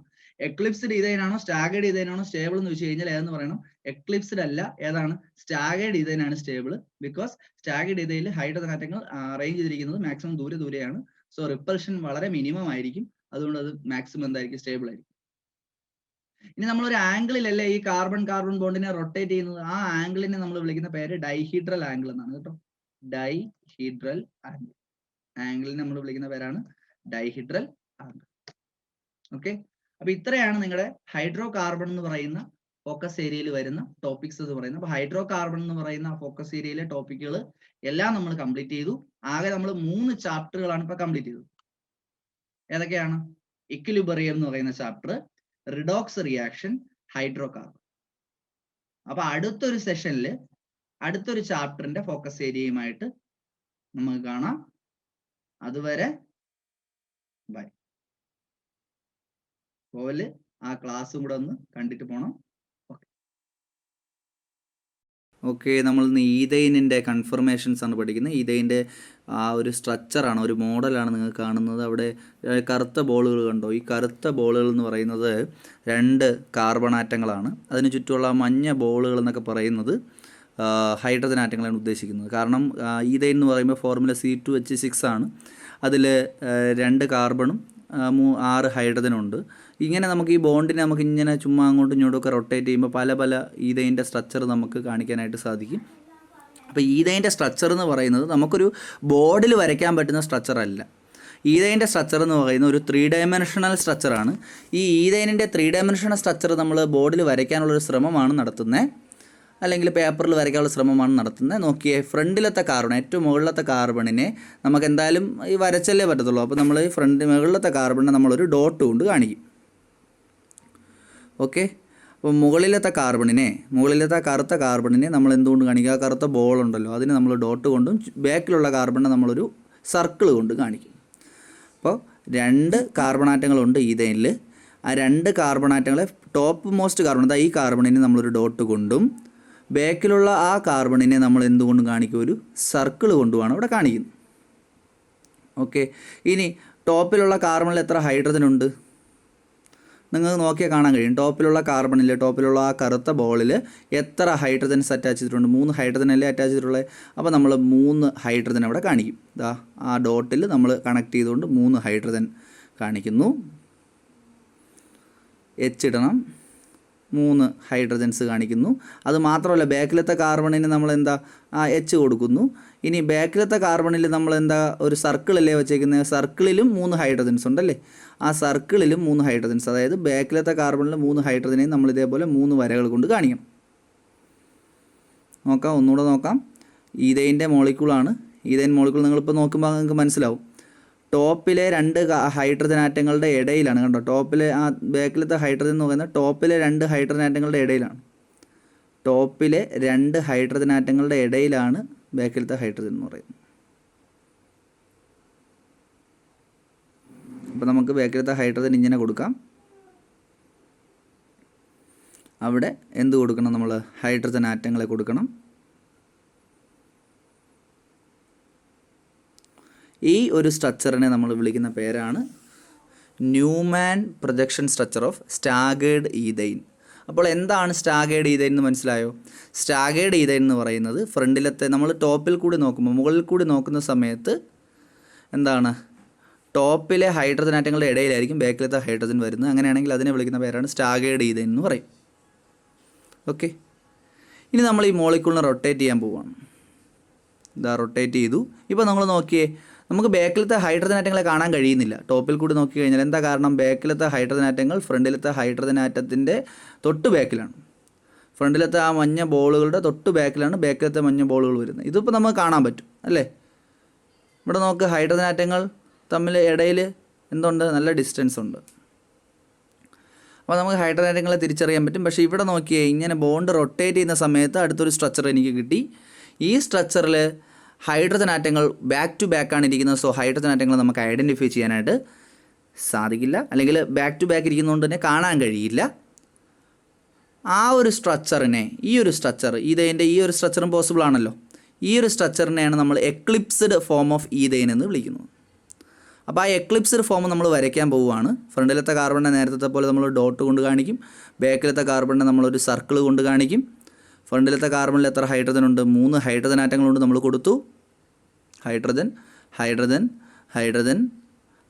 എക്ലിപ്സ്ഡ് ഈഥൈനാണോ സ്റ്റാഗേർഡ് ഈഥൈനാണോ സ്റ്റേബിൾ എന്ന് വെച്ച് കഴിഞ്ഞാൽ ഏതെന്ന് പറയണം, എക്ലിപ്സ്ഡ് അല്ല, ഏതാണ്, സ്റ്റാഗേർഡ് ഈഥൈനാണ് സ്റ്റേബിൾ. ബിക്കോസ് സ്റ്റാഗേർഡ് ഈഥൈനിൽ ഹൈഡ്രജൻ ആറ്റങ്ങൾ അറേഞ്ച് ചെയ്തിരിക്കുന്നത് മാക്സിമം ദൂരെയാണ്. സോ റിപ്പൽഷൻ വളരെ മിനിമം ആയിരിക്കും. അതുകൊണ്ട് അത് മാക്സിമം എന്തായിരിക്കും, സ്റ്റേബിൾ ആയിരിക്കും. ഇനി നമ്മൾ ഒരു ആംഗിളിലല്ലേ ഈ കാർബൺ ബോണ്ടിനെ റൊട്ടേറ്റ് ചെയ്യുന്നത്, ആ ആംഗിളിനെ നമ്മൾ വിളിക്കുന്ന പേര് ഡൈഹീഡ്രൽ ആംഗിൾ എന്നാണ് കേട്ടോ. ഡൈഹീഡ്രൽ ആംഗിൾ, ആംഗിളിനെ നമ്മൾ വിളിക്കുന്ന പേരാണ് ഡൈഹീഡ്രൽ ആംഗിൾ. ഓക്കെ, അപ്പൊ ഇത്രയാണ് നിങ്ങളുടെ ഹൈഡ്രോ കാർബൺ എന്ന് പറയുന്ന ഫോക്കസ് ഏരിയയിൽ വരുന്ന ടോപ്പിക്സ് എന്ന് പറയുന്നത്. അപ്പൊ ഹൈഡ്രോ കാർബൺ എന്ന് പറയുന്ന ഫോക്കസ് ഏരിയയിലെ ടോപ്പിക്കുകൾ എല്ലാം നമ്മൾ കംപ്ലീറ്റ് ചെയ്തു. ആകെ നമ്മൾ 3 ചാപ്റ്ററുകളാണ് ഇപ്പൊ കംപ്ലീറ്റ് ചെയ്തത്. ഏതൊക്കെയാണ്? ഇക്വിലിബ്രിയം എന്ന് പറയുന്ന chapter, redox reaction, hydro carbon. അപ്പൊ അടുത്തൊരു സെഷനിൽ അടുത്തൊരു ചാപ്റ്ററിന്റെ ഫോക്കസ് ഏരിയയുമായിട്ട് നമുക്ക് കാണാം. അതുവരെ ബൈ. പോവല് ആ ക്ലാസ്സും കൂടെ ഒന്ന് കണ്ടിട്ട് പോണം. ഓക്കെ, നമ്മൾ ഇന്ന് ഈഥൈനിൻ്റെ കൺഫർമേഷൻസ് ആണ് പഠിക്കുന്നത്. ഈഥൈൻ്റെ ആ ഒരു സ്ട്രക്ചറാണ്, ഒരു മോഡലാണ് നിങ്ങൾ കാണുന്നത്. അവിടെ കറുത്ത ബോളുകൾ കണ്ടോ? ഈ കറുത്ത ബോളുകൾ എന്ന് പറയുന്നത് 2 കാർബൺ ആറ്റങ്ങളാണ്. അതിന് ചുറ്റുമുള്ള മഞ്ഞ ബോളുകൾ എന്നൊക്കെ പറയുന്നത് ഹൈഡ്രജൻ ആറ്റങ്ങളാണ് ഉദ്ദേശിക്കുന്നത്. കാരണം ഈഥൈൻ എന്ന് പറയുമ്പോൾ ഫോർമുല C2H6 ആണ്. അതിൽ 2 കാർബണും 6 ഹൈഡ്രജനും ഉണ്ട്. ഇങ്ങനെ നമുക്ക് ഈ ബോണ്ടിനെ നമുക്ക് ഇങ്ങനെ ചുമ്മാ അങ്ങോട്ടും ഇങ്ങോട്ടുമൊക്കെ റൊട്ടേറ്റ് ചെയ്യുമ്പോൾ പല ഈഥൈൻ്റെ സ്ട്രക്ചർ നമുക്ക് കാണിക്കാനായിട്ട് സാധിക്കും. അപ്പോൾ ഈഥൈൻ്റെ സ്ട്രക്ചർ എന്ന് പറയുന്നത് നമുക്കൊരു ബോർഡിൽ വരയ്ക്കാൻ പറ്റുന്ന സ്ട്രക്ചർ അല്ല. ഈഥൈൻ്റെ സ്ട്രക്ചർ എന്ന് പറയുന്നത് ഒരു 3 ഡയമെൻഷണൽ സ്ട്രക്ചറാണ്. ഈ ഈഥൈനിൻ്റെ 3 ഡയമെൻഷണൽ സ്ട്രക്ചർ നമ്മൾ ബോർഡിൽ വരയ്ക്കാനുള്ളൊരു ശ്രമമാണ് നടത്തുന്നത്, അല്ലെങ്കിൽ പേപ്പറിൽ വരയ്ക്കാനുള്ള ശ്രമമാണ് നടത്തുന്നത്. നോക്കിയേ, ഫ്രണ്ടിലത്തെ കാർബൺ, ഏറ്റവും മുകളിലത്തെ കാർബണിനെ നമുക്ക് എന്തായാലും ഈ വരച്ചല്ലേ പറ്റത്തുള്ളൂ. അപ്പോൾ നമ്മൾ ഈ മുകളിലത്തെ കാർബണിനെ നമ്മളൊരു ഡോട്ട് കൊണ്ട് കാണിക്കും. ഓക്കെ, അപ്പോൾ മുകളിലത്തെ കറുത്ത കാർബണിനെ നമ്മൾ എന്തുകൊണ്ട് കാണിക്കുക? ആ കറുത്ത ബോൾ ഉണ്ടല്ലോ, അതിന് നമ്മൾ ഡോട്ട് കൊണ്ടും ബാക്കിലുള്ള കാർബണിനെ നമ്മളൊരു സർക്കിൾ കൊണ്ട് കാണിക്കും. അപ്പോൾ 2 കാർബൺ ആറ്റങ്ങളുണ്ട് ഈഥൈനിൽ. ആ 2 കാർബൺ ആറ്റങ്ങളെ ടോപ്പ് മോസ്റ്റ് കാർബൺ, ഈ കാർബണിനെ നമ്മളൊരു ഡോട്ട് കൊണ്ടും ബാക്കിലുള്ള ആ കാർബണിനെ നമ്മൾ എന്തുകൊണ്ടും കാണിക്കും? ഒരു സർക്കിൾ കൊണ്ടുമാണ് ഇവിടെ കാണിക്കുന്നത്. ഓക്കെ, ഇനി ടോപ്പിലുള്ള കാർബണിൽ എത്ര ഹൈഡ്രജൻ ഉണ്ട്? നിങ്ങൾക്ക് നോക്കിയാൽ കാണാൻ കഴിയും. ടോപ്പിലുള്ള ആ കറുത്ത ബോളിൽ എത്ര ഹൈഡ്രജൻസ് അറ്റാച്ച് ചെയ്തിട്ടുണ്ട്? 3 ഹൈഡ്രജൻ അല്ലേ അറ്റാച്ച് ചെയ്തിട്ടുള്ളത്. അപ്പോൾ നമ്മൾ 3 ഹൈഡ്രജൻ അവിടെ കാണിക്കും. ഇതാ ആ ഡോട്ടിൽ നമ്മൾ കണക്ട് ചെയ്തുകൊണ്ട് 3 ഹൈഡ്രജൻ കാണിക്കുന്നു. എച്ച് ഇടണം, 3 ഹൈഡ്രജൻസ് കാണിക്കുന്നു. അത് മാത്രമല്ല, ബാക്കിലത്തെ കാർബണിന് നമ്മൾ എന്താ എച്ച് കൊടുക്കുന്നു. ഇനി ബാക്കിലത്തെ കാർബണിൽ നമ്മൾ എന്താ ഒരു സർക്കിളല്ലേ വെച്ചേക്കുന്നത്? സർക്കിളിലും 3 ഹൈഡ്രജൻസ് ഉണ്ടല്ലേ. ആ സർക്കിളിലും 3 ഹൈഡ്രജൻസ്, അതായത് ബാക്കിലത്തെ കാർബണിൽ 3 ഹൈഡ്രജനെയും നമ്മൾ ഇതേപോലെ 3 വരകൾ കൊണ്ട് കാണിക്കണം. ഒന്നുകൂടെ നോക്കാം. ഈഥൈൻ്റെ മോളിക്യൂളാണ്. ഈഥൈൻ മോളിക്യൂൾ നിങ്ങളിപ്പോൾ നോക്കുമ്പോൾ നിങ്ങൾക്ക് മനസ്സിലാവും. ടോപ്പിലെ 2 ഹൈഡ്രജൻ ആറ്റങ്ങളുടെ ഇടയിലാണ്. കണ്ടോ, ടോപ്പിലെ ആ ബാക്കിലത്തെ ഹൈഡ്രജൻ എന്ന് പറയുന്നത് ടോപ്പിലെ 2 ഹൈഡ്രജൻ ആറ്റങ്ങളുടെ ഇടയിലാണ്. ടോപ്പിലെ 2 ഹൈഡ്രജൻ ആറ്റങ്ങളുടെ ഇടയിലാണ് ബാക്കിലത്തെ ഹൈഡ്രജൻ എന്ന് പറയുന്നത്. അപ്പോൾ നമുക്ക് ബാക്കിലത്തെ ഹൈഡ്രജൻ ഇങ്ങനെ കൊടുക്കാം. അവിടെ എന്ത് കൊടുക്കണം? നമ്മൾ ഹൈഡ്രജൻ ആറ്റങ്ങളെ കൊടുക്കണം. ഈ ഒരു സ്ട്രക്ചറിനെ നമ്മൾ വിളിക്കുന്ന പേരാണ് Newman projection structure of staggered ethane. അപ്പോൾ എന്താണ് സ്റ്റാഗേർഡ് ഈഥൈൻ എന്ന് മനസ്സിലായോ? സ്റ്റാഗേർഡ് ഈഥൈൻ എന്ന് പറയുന്നത് ഫ്രണ്ടിലത്തെ നമ്മൾ ടോപ്പിൽ കൂടി നോക്കുമ്പോൾ, മുകളിൽ കൂടി നോക്കുന്ന സമയത്ത് എന്താണ്, ടോപ്പിലെ ഹൈഡ്രജൻ ആറ്റങ്ങളുടെ ഇടയിലായിരിക്കും ബാക്കിലത്തെ ഹൈഡ്രജൻ വരുന്നത്. അങ്ങനെയാണെങ്കിൽ അതിനെ വിളിക്കുന്ന പേരാണ് സ്റ്റാഗേർഡ് ഈഥൈൻ എന്ന് പറയും. ഓക്കെ, ഇനി നമ്മൾ ഈ മോളിക്യൂളിനെ റൊട്ടേറ്റ് ചെയ്യാൻ പോവുകയാണ്. ഇതാ റൊട്ടേറ്റ് ചെയ്തു. ഇപ്പോൾ നമ്മൾ നോക്കിയേ, നമുക്ക് ബാക്കിലത്തെ ഹൈഡ്രജൻ ആറ്റങ്ങളെ കാണാൻ കഴിയുന്നില്ല. ടോപ്പിൽ കൂടി നോക്കി കഴിഞ്ഞാൽ എന്താ കാരണം? ബാക്കിലത്തെ ഹൈഡ്രജൻ ആറ്റങ്ങൾ ഫ്രണ്ടിലത്തെ ഹൈഡ്രജൻ ആറ്റത്തിൻ്റെ തൊട്ട് ബാക്കിലാണ്. ഫ്രണ്ടിലത്തെ ആ മഞ്ഞ ബോളുകളുടെ തൊട്ട് ബാക്കിലാണ് ബാക്കിലത്തെ മഞ്ഞ ബോളുകൾ വരുന്നത്. ഇതിപ്പോൾ നമുക്ക് കാണാൻ പറ്റും അല്ലേ? ഇവിടെ നോക്ക്, ഹൈഡ്രജൻ ആറ്റങ്ങൾ തമ്മിൽ ഇടയിൽ എന്തുണ്ട്? നല്ല ഡിസ്റ്റൻസ് ഉണ്ട്. അപ്പോൾ നമുക്ക് ഹൈഡ്രജൻ ആറ്റങ്ങളെ തിരിച്ചറിയാൻ പറ്റും. പക്ഷേ ഇവിടെ നോക്കിയേ, ഇങ്ങനെ ബോണ്ട് റൊട്ടേറ്റ് ചെയ്യുന്ന സമയത്ത് അടുത്തൊരു സ്ട്രക്ചർ എനിക്ക് കിട്ടി. ഈ സ്ട്രക്ചറിൽ ഹൈഡ്രജൻ ആറ്റങ്ങൾ ബാക്ക് ടു ബാക്കാണ് ഇരിക്കുന്നത്. സോ ഹൈഡ്രജൻ ആറ്റങ്ങൾ നമുക്ക് ഐഡൻറ്റിഫൈ ചെയ്യാനായിട്ട് സാധിക്കില്ല, അല്ലെങ്കിൽ ബാക്ക് ടു ബാക്ക് ഇരിക്കുന്നതുകൊണ്ട് തന്നെ കാണാൻ കഴിയില്ല. ആ ഒരു സ്ട്രക്ചറിനെ, ഈ ഒരു സ്ട്രക്ചർ, ഈഥൈൻ്റെ ഈ ഒരു സ്ട്രക്ചറും പോസിബിൾ ആണല്ലോ. ഈ ഒരു സ്ട്രക്ചറിനെയാണ് നമ്മൾ എക്ലിപ്സ്ഡ് ഫോം ഓഫ് ഈഥൈൻ എന്ന് വിളിക്കുന്നത്. അപ്പോൾ ആ എക്ലിപ്സ്ഡ് ഫോം നമ്മൾ വരയ്ക്കാൻ പോവുകയാണ്. ഫ്രണ്ടിലത്തെ കാർബണിനെ നേരത്തെ പോലെ നമ്മൾ ഡോട്ട് കൊണ്ട് കാണിക്കും. ബാക്കിലത്തെ കാർബണിനെ നമ്മളൊരു സർക്കിൾ കൊണ്ട് കാണിക്കും. ഫ്രണ്ടിലത്തെ കാർബണിൽ എത്ര ഹൈഡ്രജൻ ഉണ്ട്? 3 ഹൈഡ്രജൻ ആറ്റങ്ങളുണ്ട്. നമ്മൾ കൊടുത്തു ഹൈഡ്രജൻ, ഹൈഡ്രജൻ, ഹൈഡ്രജൻ.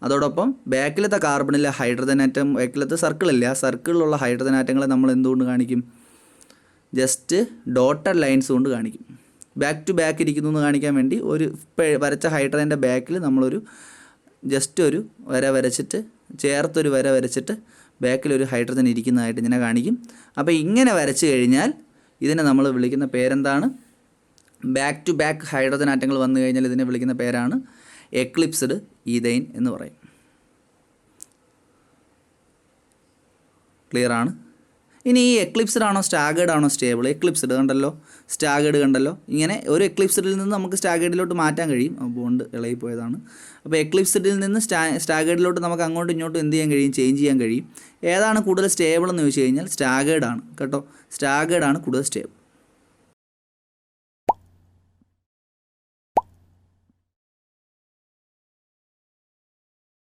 അതോടൊപ്പം ബാക്കിലത്തെ കാർബണിലെ ഹൈഡ്രജൻ ആറ്റം, ബാക്കിലത്തെ സർക്കിളല്ലേ, ആ സർക്കിളിലുള്ള ഹൈഡ്രജൻ ആറ്റങ്ങളെ നമ്മൾ എന്തുകൊണ്ട് കാണിക്കും? ജസ്റ്റ് ഡോട്ടഡ് ലൈൻസ് കൊണ്ട് കാണിക്കും. ബാക്ക് ടു ബാക്ക് ഇരിക്കുന്നു എന്ന് കാണിക്കാൻ വേണ്ടി ഒരു വരച്ച ഹൈഡ്രജൻ്റെ ബാക്കിൽ നമ്മളൊരു ജസ്റ്റ് ഒരു വര വരച്ചിട്ട്, ചേർത്തൊരു വര വരച്ചിട്ട് ബാക്കിലൊരു ഹൈഡ്രജൻ ഇരിക്കുന്നതായിട്ട് ഇങ്ങനെ കാണിക്കും. അപ്പോൾ ഇങ്ങനെ വരച്ച് കഴിഞ്ഞാൽ ഇതിനെ നമ്മൾ വിളിക്കുന്ന പേരെന്താണ്? ബാക്ക് ടു ബാക്ക് ഹൈഡ്രജൻ ആറ്റങ്ങൾ വന്നു കഴിഞ്ഞാൽ ഇതിനെ വിളിക്കുന്ന പേരാണ് എക്ലിപ്സ്ഡ് ഈഥൈൻ എന്ന് പറയും. ക്ലിയർ ആണ്? ഇനി ഈ എക്ലിപ്സ്ഡ് ആണോ സ്റ്റാഗേർഡ് ആണോ സ്റ്റേബിൾ? എക്ലിപ്സ്ഡ് കണ്ടല്ലോ, സ്റ്റാഗേർഡ് കണ്ടല്ലോ. ഇങ്ങനെ ഒരു എക്ലിപ്സ്ഡിൽ നിന്ന് നമുക്ക് സ്റ്റാഗേർഡിലോട്ട് മാറ്റാൻ കഴിയും. ബോണ്ട് ഇളകി പോയതാണ്. അപ്പോൾ എക്ലിപ്സ്ഡിൽ നിന്ന് സ്റ്റാഗേർഡിലോട്ട് നമുക്ക് അങ്ങോട്ടും ഇങ്ങോട്ടും എന്ത് ചെയ്യാൻ കഴിയും? ചേഞ്ച് ചെയ്യാൻ കഴിയും. ഏതാണ് കൂടുതൽ സ്റ്റേബിൾ എന്ന് ചോദിച്ചു കഴിഞ്ഞാൽ സ്റ്റാഗേർഡ് ആണ് കേട്ടോ. സ്റ്റാഗേർഡ് ആണ് കൂടുതൽ സ്റ്റേബിൾ.